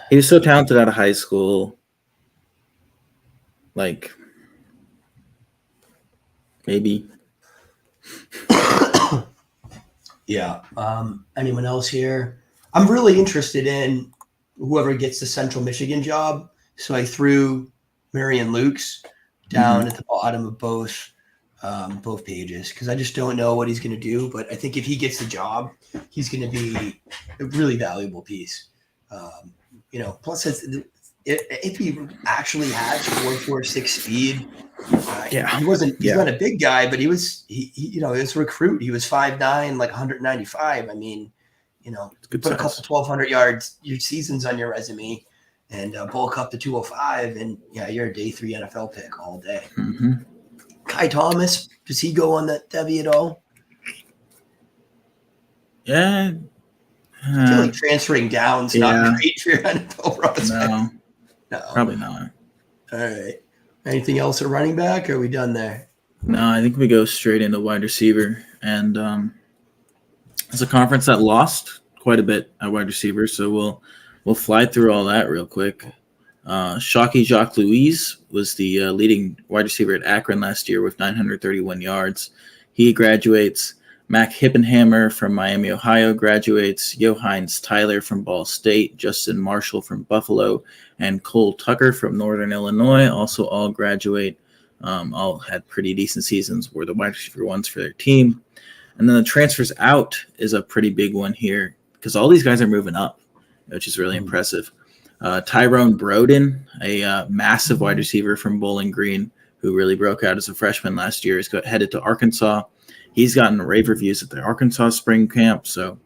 he was so talented out of high school. Like, maybe. Yeah. Anyone else here? I'm really interested in whoever gets the Central Michigan job. So I threw Marion Lukes down at the bottom of both pages because I just don't know what he's going to do. But I think if he gets the job, he's going to be a really valuable piece. Plus if he actually has 4.46 speed, he's not a big guy, but he was a recruit. He was 5'9", like 195. I mean, put a couple 1,200 yards your seasons on your resume and bulk up to 205, and you're a day 3 NFL pick all day. Kai Thomas, does he go on that Devy at all? Yeah. I feel like transferring down is not great for your NFL prospect. No, probably not. All right. Anything else at running back? Or are we done there? No, I think we go straight into wide receiver. And it's a conference that lost quite a bit at wide receiver, so we'll fly through all that real quick. Shockey Jacques-Louis was the leading wide receiver at Akron last year with 931 yards. He graduates. Mac Hippenhammer from Miami, Ohio graduates. Johannes Tyler from Ball State. Justin Marshall from Buffalo. And Cole Tucker from Northern Illinois also all graduate. All had pretty decent seasons, were the wide receiver ones for their team. And then the transfers out is a pretty big one here because all these guys are moving up, which is really impressive. Tyrone Broden, a massive wide receiver from Bowling Green who really broke out as a freshman last year, is headed to Arkansas. He's gotten rave reviews at the Arkansas spring camp, so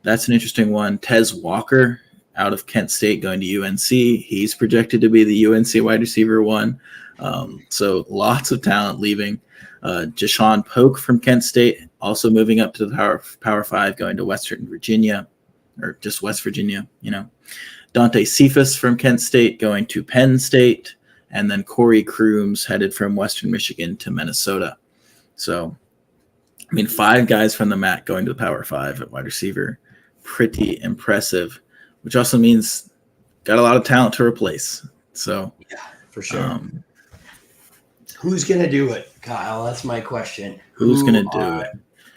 that's an interesting one. Tez Walker out of Kent State going to UNC. He's projected to be the UNC wide receiver 1. So lots of talent leaving. Jashawn Polk from Kent State also moving up to the Power 5, going to Western Virginia, or just West Virginia, Dante Cephas from Kent State going to Penn State, and then Corey Crooms headed from Western Michigan to Minnesota. So 5 guys from the MAC going to the Power 5 at wide receiver. Pretty impressive, which also means got a lot of talent to replace. So, yeah, for sure. Who's going to do it, Kyle? That's my question. Who's going to do it?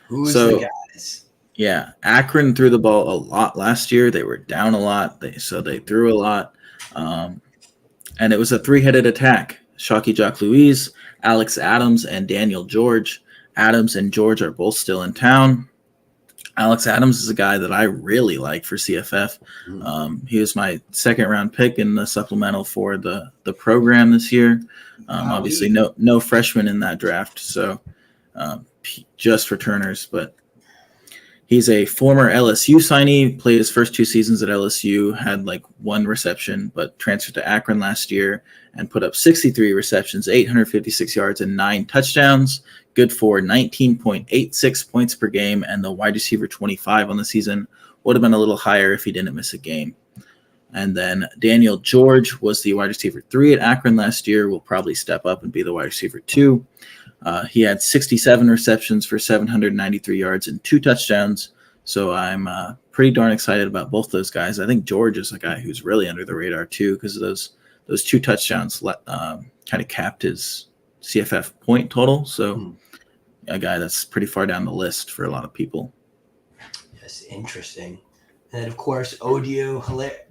Who's the guys? Yeah, Akron threw the ball a lot last year. They were down a lot, so they threw a lot. And it was a 3-headed attack. Shockey Jacques-Louis, Alex Adams, and Daniel George. Adams and George are both still in town. Alex Adams is a guy that I really like for CFF. He was my second-round pick in the supplemental for the program this year. Obviously, no freshmen in that draft, so just returners. But he's a former LSU signee, played his first 2 seasons at LSU, had like 1 reception, but transferred to Akron last year and put up 63 receptions, 856 yards, and 9 touchdowns. Good for 19.86 points per game, and the wide receiver 25 on the season. Would have been a little higher if he didn't miss a game. And then Daniel George was the wide receiver 3 at Akron last year. Will probably step up and be the wide receiver 2. He had 67 receptions for 793 yards and 2 touchdowns. So I'm pretty darn excited about both those guys. I think George is a guy who's really under the radar too, because of those 2 touchdowns kind of capped his CFF point total. So a guy that's pretty far down the list for a lot of people. Yes, interesting. And of course, Odieu Hiliare?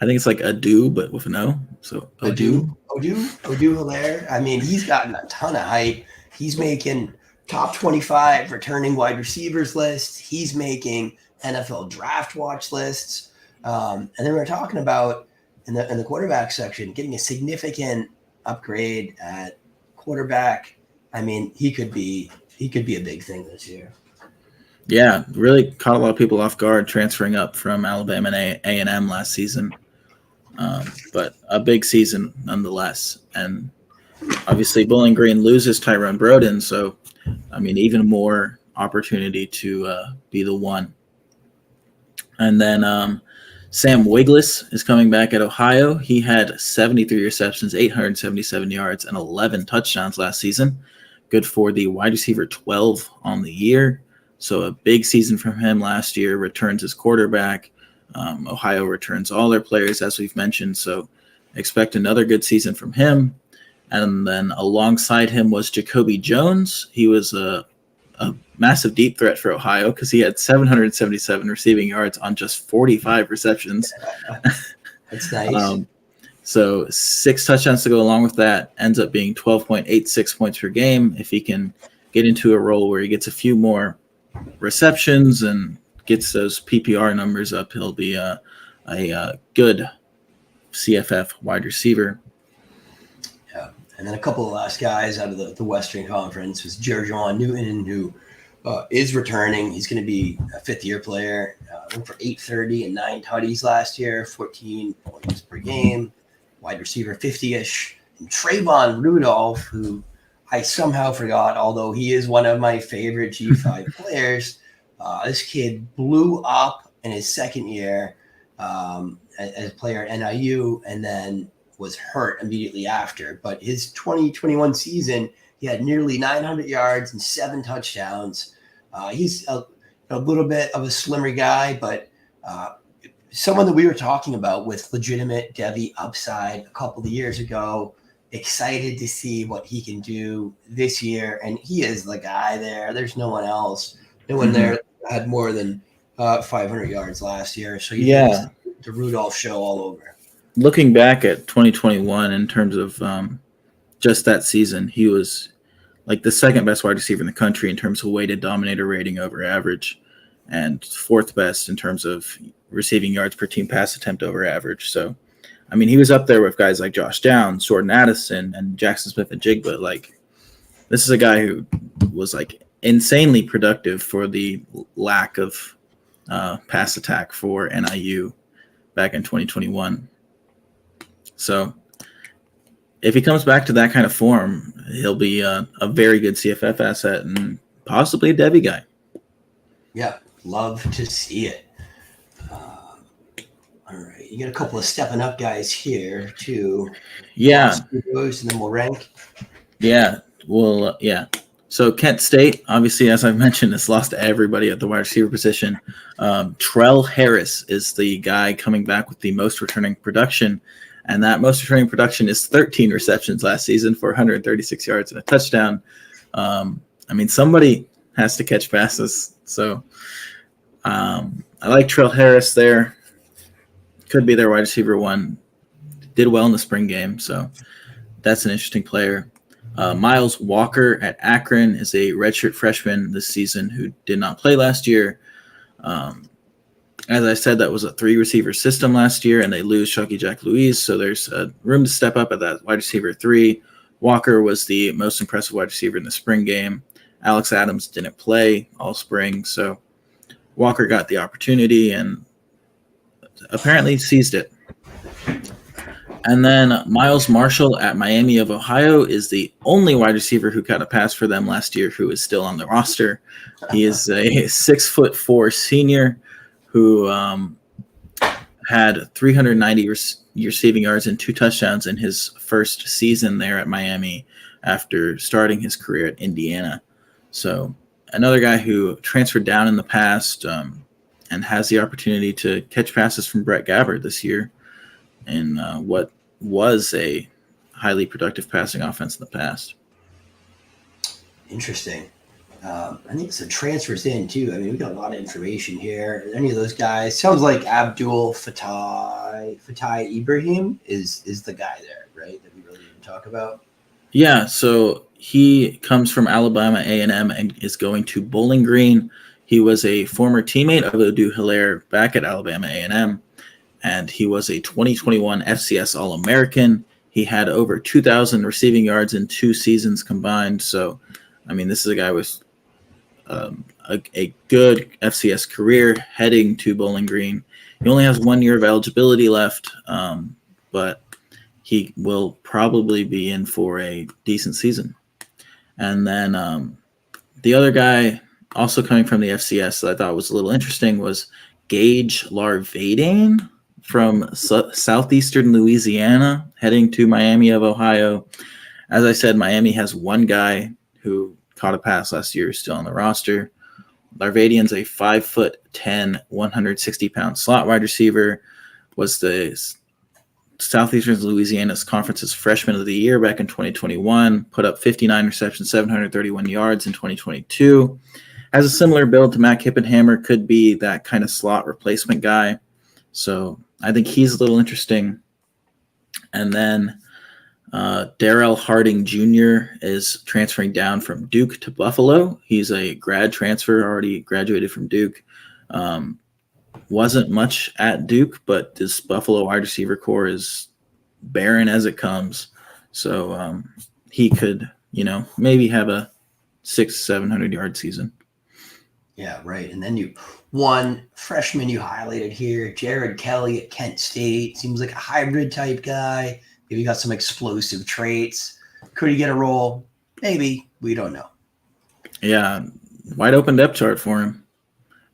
I think it's like Odieu, but with an O. So Odieu Hiliare. I mean, he's gotten a ton of hype. He's making top 25 returning wide receivers lists. He's making NFL draft watch lists. And then we're talking about in the quarterback section, getting a significant upgrade at quarterback. I mean, he could be a big thing this year. Yeah, really caught a lot of people off guard transferring up from Alabama and A&M last season. But a big season nonetheless. And obviously Bowling Green loses Tyrone Broden, so even more opportunity to be the one. And then Sam Wiglis is coming back at Ohio. He had 73 receptions, 877 yards, and 11 touchdowns last season. Good for the wide receiver 12 on the year. So a big season from him last year, returns his quarterback. Ohio returns all their players, as we've mentioned. So expect another good season from him. And then alongside him was Jacoby Jones. He was a a massive deep threat for Ohio because he had 777 receiving yards on just 45 receptions. That's nice. So 6 touchdowns to go along with that, ends up being 12.86 points per game. If he can get into a role where he gets a few more receptions and gets those PPR numbers up, he'll be a good CFF wide receiver. Yeah. And then a couple of last guys out of the Western Conference was Jerjon Newton, who is returning. He's going to be a fifth-year player. Went for 830 and 9 tutties last year, 14 points per game. Wide receiver 50-ish. And Treyvon Rudolph, who I somehow forgot, although he is one of my favorite G5 players. This kid blew up in his second year as a player at NIU and then was hurt immediately after. But his 2021 season, he had nearly 900 yards and 7 touchdowns. He's a little bit of a slimmer guy, but someone that we were talking about with legitimate Devy upside a couple of years ago. Excited to see what he can do this year, and he is the guy there. There's no one else. No one there had more than 500 yards last year. So the Rudolph show all over. Looking back at 2021 in terms of just that season, he was like the second best wide receiver in the country in terms of weighted dominator rating over average, and 4th best in terms of receiving yards per team pass attempt over average. So, I mean, he was up there with guys like Josh Downs, Jordan Addison, and Jackson Smith-Njigba. Like, this is a guy who was like insanely productive for the lack of pass attack for NIU back in 2021. So if he comes back to that kind of form, he'll be a very good CFF asset and possibly a Devy guy. Yeah, love to see it. All right, you got a couple of stepping up guys here too. Yeah, and then we'll rank. Yeah, well, yeah. So Kent State, obviously, as I've mentioned, has lost to everybody at the wide receiver position. Trell Harris is the guy coming back with the most returning production, and that most returning production is 13 receptions last season for 136 yards and a touchdown. I mean, somebody has to catch passes, so I like Trell Harris there. Could be their wide receiver 1. Did well in the spring game, so that's an interesting player. Miles Walker at Akron is a redshirt freshman this season who did not play last year. As I said, that was a 3-receiver system last year, and they lose Chucky Jack Louise, so there's room to step up at that wide receiver 3. Walker was the most impressive wide receiver in the spring game. Alex Adams didn't play all spring, so Walker got the opportunity and apparently seized it. And then Miles Marshall at Miami of Ohio is the only wide receiver who caught a pass for them last year who is still on the roster. He is a 6'4" senior who had 390 receiving yards and 2 touchdowns in his first season there at Miami after starting his career at Indiana. So another guy who transferred down in the past and has the opportunity to catch passes from Brett Gabbert this year in what was a highly productive passing offense in the past. Interesting. I think some transfers in too. I mean, we got a lot of information here. Any of those guys? Sounds like Abdul Fatai Ibrahim is the guy there, right? That we really didn't talk about. Yeah, so he comes from Alabama A&M and is going to Bowling Green. He was a former teammate of Odieu Hiliare back at Alabama A&M, and he was a 2021 FCS All-American. He had over 2,000 receiving yards in 2 seasons combined. So, I mean, this is a guy with a good FCS career heading to Bowling Green. He only has 1 year of eligibility left, but he will probably be in for a decent season. And then the other guy also coming from the FCS that I thought was a little interesting was Gage Larvadane from southeastern Louisiana heading to Miami of Ohio. As I said, Miami has 1 guy who caught a pass last year, still on the roster. Larvadian's a 5'10", 160-pound slot wide receiver, was the Southeastern Louisiana's conference's freshman of the year back in 2021, put up 59 receptions, 731 yards in 2022. Has a similar build to Matt Kippenhammer, could be that kind of slot replacement guy. So I think he's a little interesting. And then Darrell Harding Jr. is transferring down from Duke to Buffalo. He's a grad transfer, already graduated from Duke. Wasn't much at Duke, but this Buffalo wide receiver core is barren as it comes. So he could, maybe have a 600-700 yard season. Yeah, right. And then one freshman you highlighted here, Jared Kelly at Kent State. Seems like a hybrid type guy. Maybe got some explosive traits. Could he get a role? Maybe. We don't know. Yeah, wide open depth chart for him,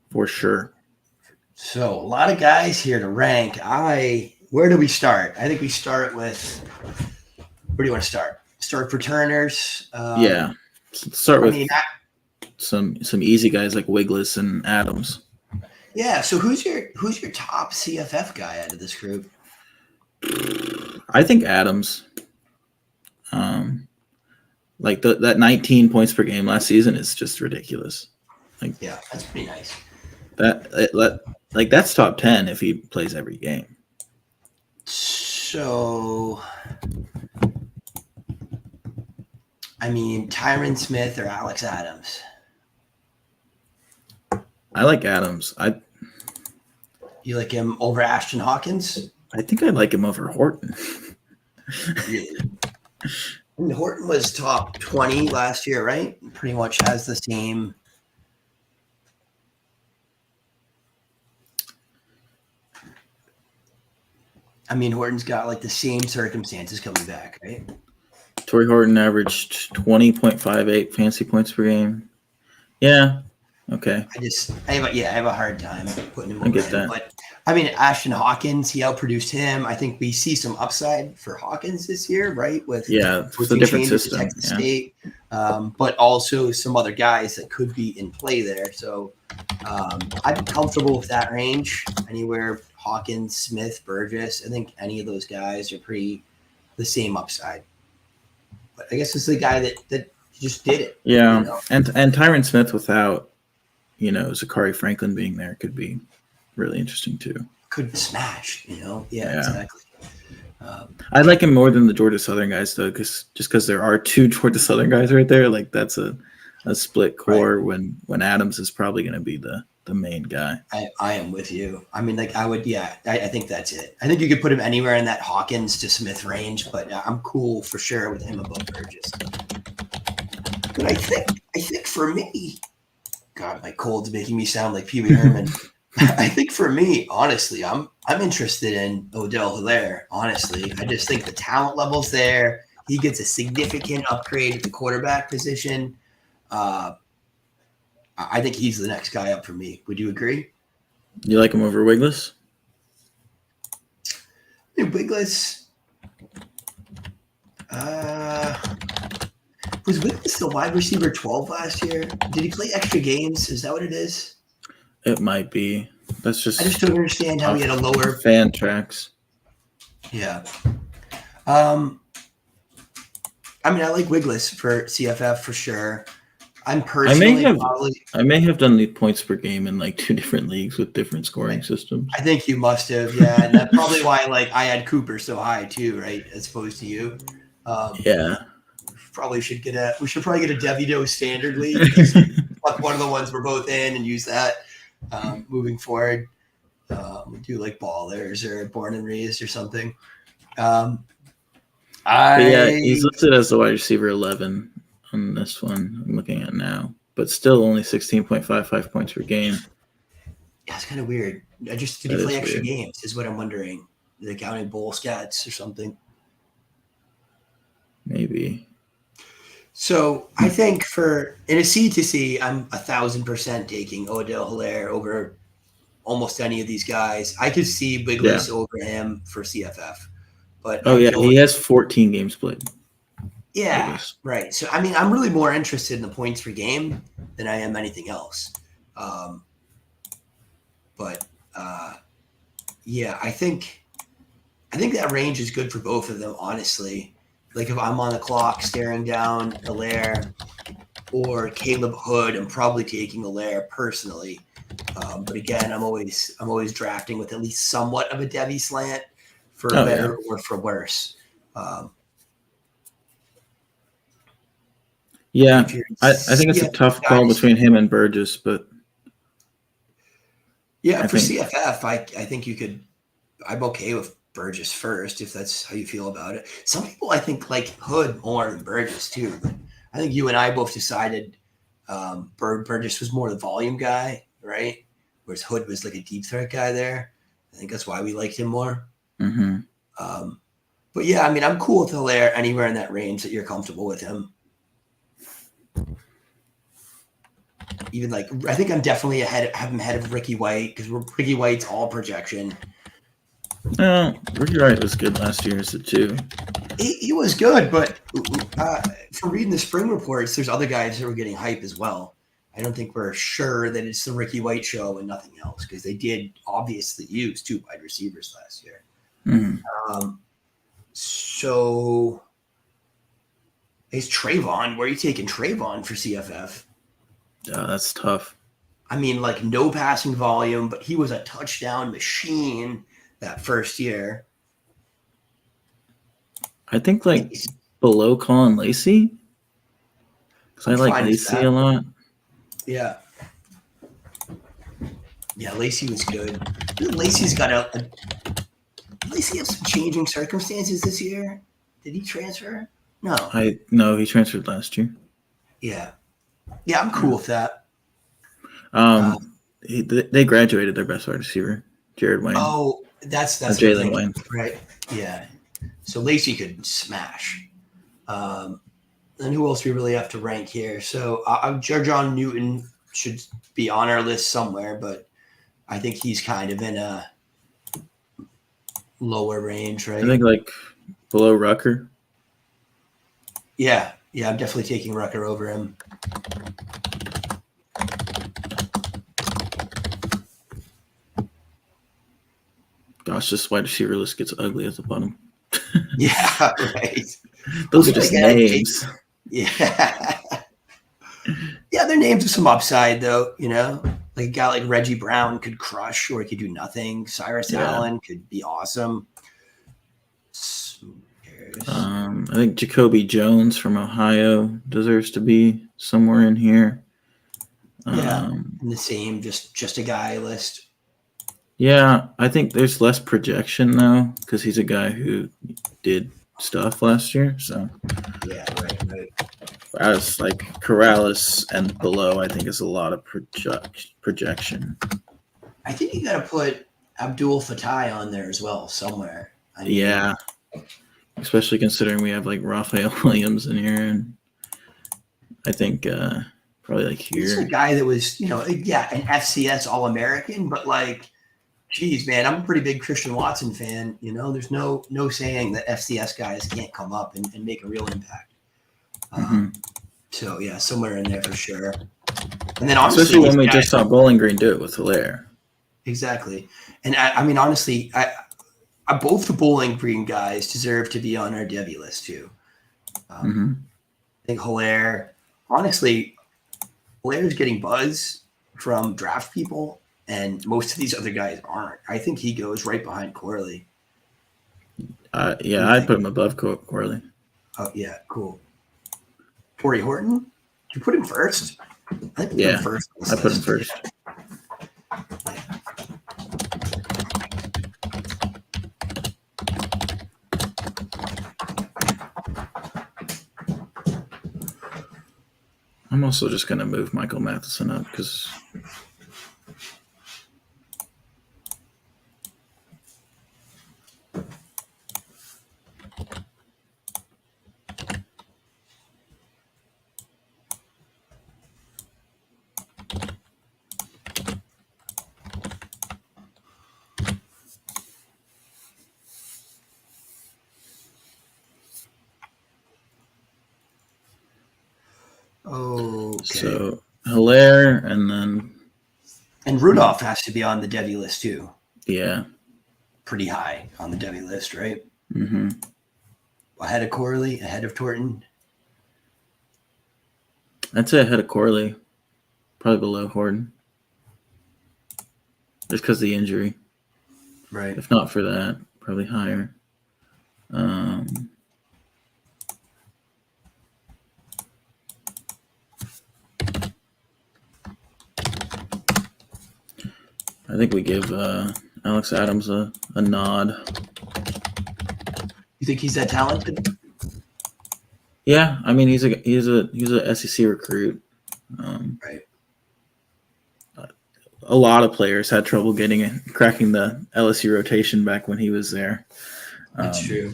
for sure. So a lot of guys here to rank. Where do we start? I think we start with. Where do you want to start? Start returners. Yeah, start with some easy guys like Wiggles and Adams. Yeah. So who's your top CFF guy out of this group? I think Adams. Like that 19 points per game last season is just ridiculous. Yeah, that's pretty nice. That's top 10 if he plays every game. So, Tyron Smith or Alex Adams? I like Adams. You like him over Ashton Hawkins? I think I like him over Horton. Really? Horton was top 20 last year, right? Pretty much has the same. Horton's got like the same circumstances coming back, right? Torrey Horton averaged 20.58 fantasy points per game. Yeah. Okay. I have a hard time putting him over. I get that. But Ashton Hawkins, he outproduced him. I think we see some upside for Hawkins this year, right? With the different system, Texas State, but also some other guys that could be in play there. So I'd be comfortable with that range, anywhere Hawkins, Smith, Burgess. I think any of those guys are pretty the same upside. But I guess it's the guy that just did it. Yeah, and Tyron Smith without Zachary Franklin being there could be really interesting too. Could smash, Yeah. Exactly. I like him more than the Georgia Southern guys though, because there are two Georgia Southern guys right there. Like that's a split core when Adams is probably going to be the main guy. I am with you. I think that's it. I think you could put him anywhere in that Hawkins to Smith range, but I'm cool for sure with him above Burgess. But I think for me, God, my cold's making me sound like Pee Wee Herman. I think for me, honestly, I'm interested in Odieu Hiliare. Honestly, I just think the talent level's there. He gets a significant upgrade at the quarterback position. I think he's the next guy up for me. Would you agree? You like him over Wiggles? Wiggles. Was Wiggles the wide receiver 12 last year? Did he play extra games? Is that what it is? It might be. That's just. I just don't understand how he had a lower fan tracks. Yeah. I like Wiggles for CFF for sure. I'm personally I may have done the points per game in like two different leagues with different scoring systems. I think you must have, yeah, and that's probably why I had Cooper so high too, right, as opposed to you. Yeah. We should probably get a Devy standard league. One of the ones we're both in and use that moving forward. We do like ballers or born and raised or something. He's listed as the wide receiver 11 on this one I'm looking at now, but still only 16.55 points per game. Yeah, it's kind of weird. Did he play extra games is what I'm wondering. Like counting bowl scats or something. Maybe. So I think in a C2C, I'm 1,000% taking Odieu Hiliare over almost any of these guys. I could see Wiggles over him for CFF. But he has 14 games played. Yeah, right. So I'm really more interested in the points per game than I am anything else. I think I think that range is good for both of them, honestly. Like if I'm on the clock staring down Hiliare or Caleb Hood, I'm probably taking Hiliare personally. But again, I'm always drafting with at least somewhat of a Devy slant for better or for worse. Yeah, I think it's a tough call between him and Burgess, but yeah, for CFF, I think you could. I'm okay with Burgess first if that's how you feel about it. Some people I think like Hood more than Burgess too, but I think you and I both decided Burgess was more the volume guy, right? Whereas Hood was like a deep threat guy there. I think that's why we liked him more. Mm-hmm. But yeah, I mean, I'm cool with Hiliare anywhere in that range that you're comfortable with him. Even like, I think I'm definitely have him ahead of Ricky White because Ricky White's all projection. Ricky White was good last year as a 2. He was good, but from reading the spring reports, there's other guys that were getting hype as well. I don't think we're sure that it's the Ricky White show and nothing else because they did obviously use 2 wide receivers last year. Mm-hmm. So is Treyvon? Where are you taking Treyvon for CFF? That's tough. I mean, like no passing volume, but he was a touchdown machine that first year. I think like below Colin Lacey because I like Lacey a lot. Yeah. Yeah, Lacey was good. Lacey's got Lacey have some changing circumstances this year. Did he transfer? No, he transferred last year. Yeah, I'm cool with that. They graduated their best wide receiver, Jared Wayne. Oh, that's Jalen Wayne, right? Yeah. So Lacey could smash. And who else we really have to rank here? So John Newton should be on our list somewhere, but I think he's kind of in a lower range, right? I think like below Rucker. Yeah, I'm definitely taking Rucker over him. Gosh, this wide receiver list gets ugly at the bottom. Yeah, right. Those are just names. Yeah. Yeah, their names with some upside, though, you know? Like a guy like Reggie Brown could crush or he could do nothing. Cyrus Allen could be awesome. I think Jacoby Jones from Ohio deserves to be somewhere in here. Yeah, in the same just a guy list. Yeah, I think there's less projection though because he's a guy who did stuff last year. So yeah, right. As like Corrales and below, I think is a lot of projection. I think you got to put Abdul Fattah on there as well somewhere. Yeah, especially considering we have like Raphael Williams in here, and I think probably like here. He's a guy that was, an FCS All-American, but like, geez, man, I'm a pretty big Christian Watson fan. You know, there's no saying that FCS guys can't come up and make a real impact. So yeah, somewhere in there for sure. And then honestly, especially when we just saw Bowling Green do it with Hiliare. Exactly, and I mean honestly, I both the Bowling Green guys deserve to be on our Devy list too. I think Hiliare, honestly, Hilaire's getting buzz from draft people, and most of these other guys aren't. I think he goes right behind Corley. Yeah, I'd put him above Corley. Oh yeah, cool. Torrey Horton? Did you put him first? I think I put him first. I'm also just going to move Michael Matheson up because So Hiliare and Rudolph has to be on the Devy list too. Yeah. pretty high on the Devy list, right? Mm-hmm. Ahead of Corley, ahead of Torton. I'd say ahead of Corley, probably below Horton, just because of the injury. Right. If not for that, probably higher. I think we give Alex Adams a nod. You think he's that talented? Yeah, I mean he's a SEC recruit. Right. A lot of players had trouble cracking the LSU rotation back when he was there. That's true.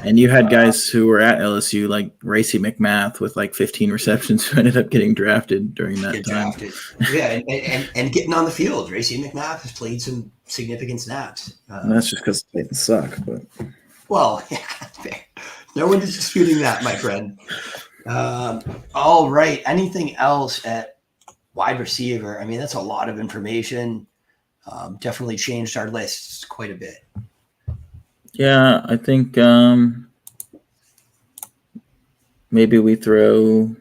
And you had guys who were at LSU like Racey McMath with like 15 receptions who ended up getting drafted during that time. Yeah, and getting on the field. Racey McMath has played some significant snaps. And that's just because they suck. But well, no one is disputing that, my friend. All right. Anything else at wide receiver? I mean, that's a lot of information. Definitely changed our lists quite a bit. Yeah, I think maybe we throw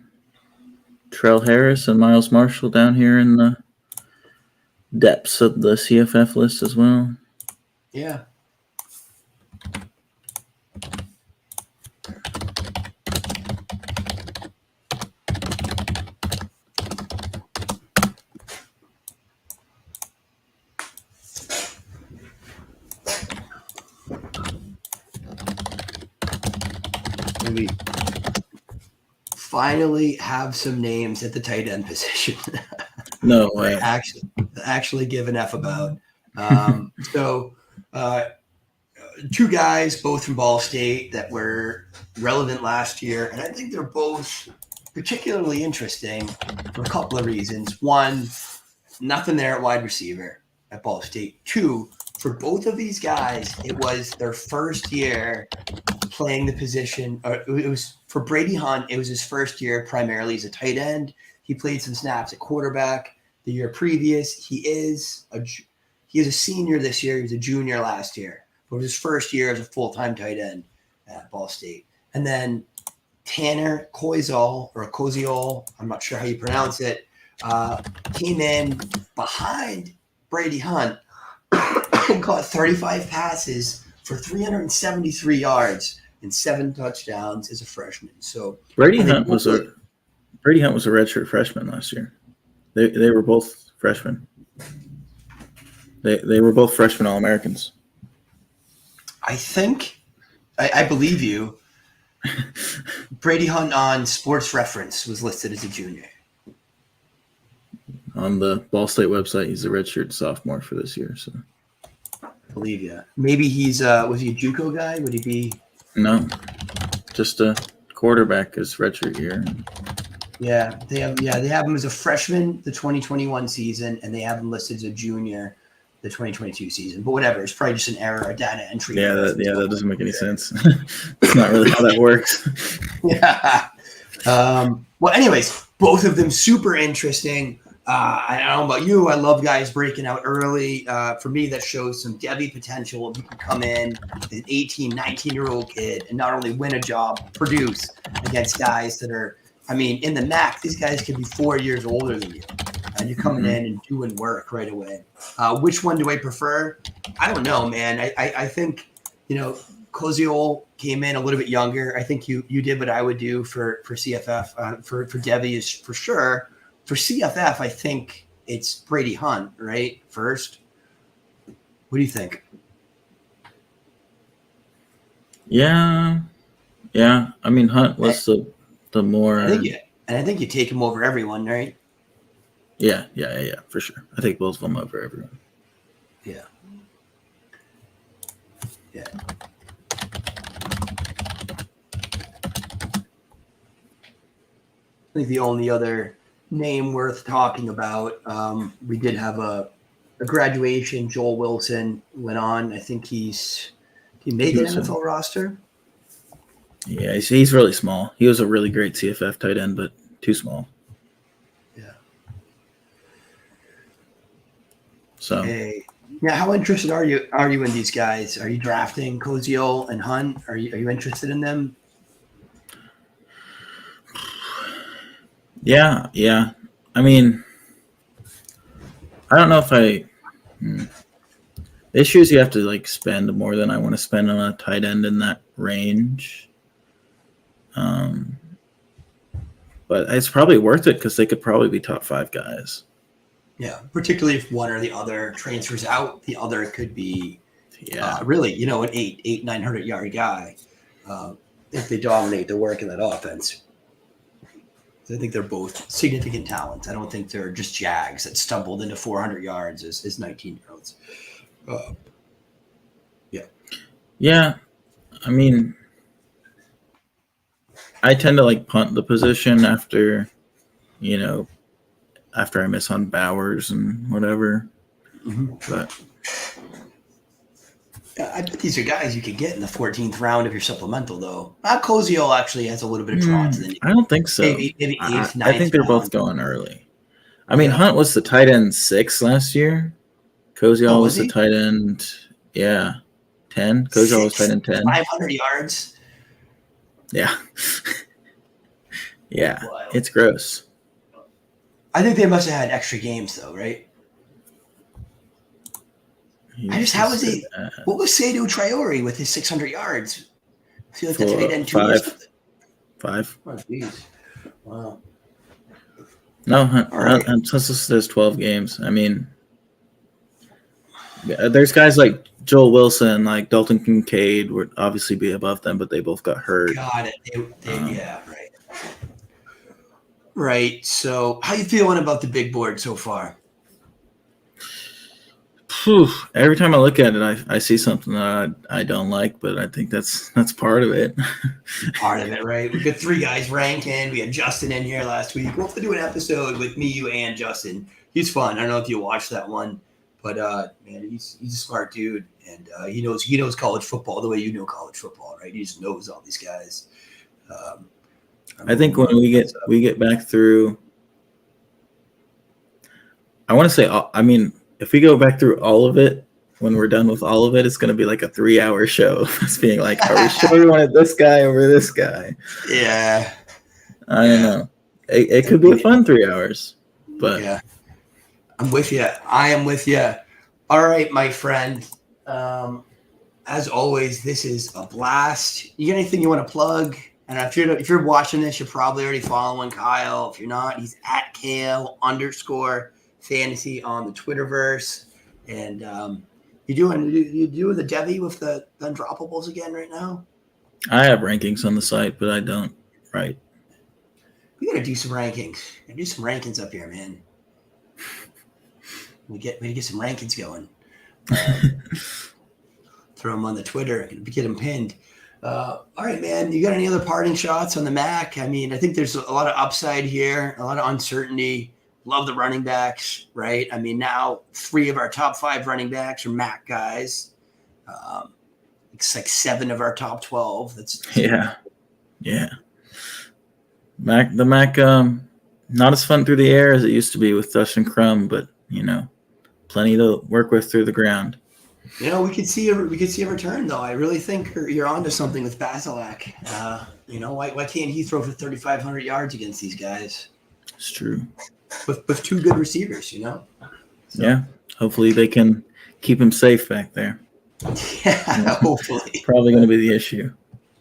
Trell Harris and Miles Marshall down here in the depths of the CFF list as well. Yeah. We finally have some names at the tight end position. No way. actually give an F about. So two guys, both from Ball State, that were relevant last year, and I think they're both particularly interesting for a couple of reasons. One, nothing there at wide receiver at Ball State. Two, for both of these guys, it was their first year playing the position. It was for Brady Hunt. It was his first year primarily as a tight end. He played some snaps at quarterback the year previous. He is a senior this year. He was a junior last year. But it was his first year as a full-time tight end at Ball State. And then Tanner Koziol, I'm not sure how you pronounce it, came in behind Brady Hunt and caught 35 passes for 373 yards and 7 touchdowns as a freshman. So Brady Hunt was a redshirt freshman last year. They were both freshmen. They were both freshman All-Americans. I think I believe you. Brady Hunt on Sports Reference was listed as a junior. On the Ball State website, he's a redshirt sophomore for this year. So, believe you. Maybe he's was he a JUCO guy? Would he be? No, just a quarterback his redshirt year. Yeah, they have him as a freshman the 2021 season, and they have him listed as a junior the 2022 season. But whatever, it's probably just an error, a data entry. Yeah, that doesn't make any sense. It's not really how that works. Yeah. Well, anyways, both of them super interesting. I don't know about you. I love guys breaking out early. For me, that shows some Devy potential. You can come in as an 18, 19-year-old kid and not only win a job, produce against guys that are, I mean, in the MAC, these guys could be 4 years older than you. And you're coming in and doing work right away. Which one do I prefer? I don't know, man. I think, Koziol came in a little bit younger. I think you did what I would do for CFF. For Devy is for sure. For CFF, I think it's Brady Hunt, right? First. What do you think? Yeah. I mean, Hunt was the more. I think you take him over everyone, right? Yeah, for sure. I take both of them over everyone. Yeah. I think the only other name worth talking about, we did have a graduation. Joel Wilson went on. I think he made the NFL roster. Yeah, he's really small. He was a really great CFF tight end, but too small. Yeah. So Yeah, how interested are you in these guys? Are you drafting Koziol and Hunt? Are you interested in them? Yeah. I mean, I don't know if I. hmm. The issue is you have to like spend more than I want to spend on a tight end in that range. Um, but it's probably worth it because they could probably be top 5 guys. Yeah, particularly if one or the other transfers out, the other could be Yeah. really, an 900 yard guy if they dominate the work in that offense. So I think they're both significant talents. I don't think they're just Jags that stumbled into 400 yards as 19-year-olds. Yeah. Yeah. I mean, I tend to like punt the position you know, after I miss on Bowers and whatever. Mm-hmm. But I bet these are guys you could get in the 14th round of your supplemental, though. Koziol actually has a little bit of draw to the I don't think so. maybe 8th, 9th I think they're both round. going early. I mean, Yeah. Hunt was the tight end 6 last year. Koziol was the he? tight end, 10. Koziol was tight end 10. 500 yards. Yeah. Yeah. Wild. It's gross. I think they must have had extra games, though, right? How was he? What was Seydou Traore with his 600 yards? I feel like the tight end 2 or something. 5. Oh, geez. Wow. No, right. Hunt says 12 games. I mean, there's guys like Joel Wilson, like Dalton Kincaid would obviously be above them, but they both got hurt. Got it. Yeah, right. Right. So, how you feeling about the big board so far? Every time I look at it, I see something that I don't like, but I think that's part of it. Part of it, right? We've got 3 guys ranking. We had Justin in here last week. We'll have to do an episode with me, you, and Justin. He's fun. I don't know if you watched that one, but man, he's a smart dude, and he knows college football the way you know college football, right? He just knows all these guys. I think when we get back through, I want to say, I mean, if we go back through all of it, when we're done with all of it, it's going to be like a 3-hour show. It's being like, are we sure we wanted this guy over this guy? Yeah. I don't know. It could be a fun 3 hours, but yeah, I'm with you. I am with you. All right, my friend. As always, this is a blast. You got anything you want to plug? And if you're watching this, you're probably already following Kyle. If you're not, he's at Kale_fantasy on the Twitterverse. And you doing the Devy with the undroppables again right now? I have rankings on the site, but I don't write. We gotta do some rankings. Do some rankings up here, man. We get some rankings going. Throw them on the Twitter. Get them pinned. All right, man. You got any other parting shots on the Mac? I mean, I think there's a lot of upside here, a lot of uncertainty. Love the running backs, right? I mean, now 3 of our top 5 running backs are Mac guys. It's like 7 of our top 12. That's yeah. The Mac, not as fun through the air as it used to be with Dustin Crum, but plenty to work with through the ground. We could see a return though. I really think you're onto something with Basilak. Why can't he throw for 3,500 yards against these guys? It's true. With 2 good receivers, So. Yeah. Hopefully they can keep him safe back there. Yeah, hopefully. Probably going to be the issue.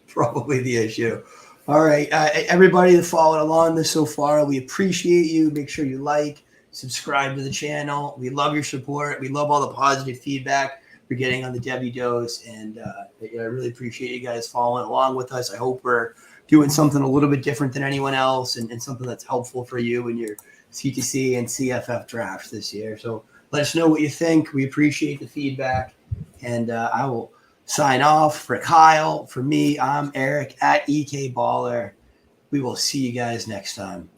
Probably the issue. All right. Everybody that followed along this so far, we appreciate you. Make sure you like, subscribe to the channel. We love your support. We love all the positive feedback we're getting on the Devy Dose. And I really appreciate you guys following along with us. I hope we're doing something a little bit different than anyone else and something that's helpful for you in your CTC and CFF drafts this year. So let us know what you think. We appreciate the feedback. And I will sign off for Kyle. For me, I'm Eric at EK Baller. We will see you guys next time.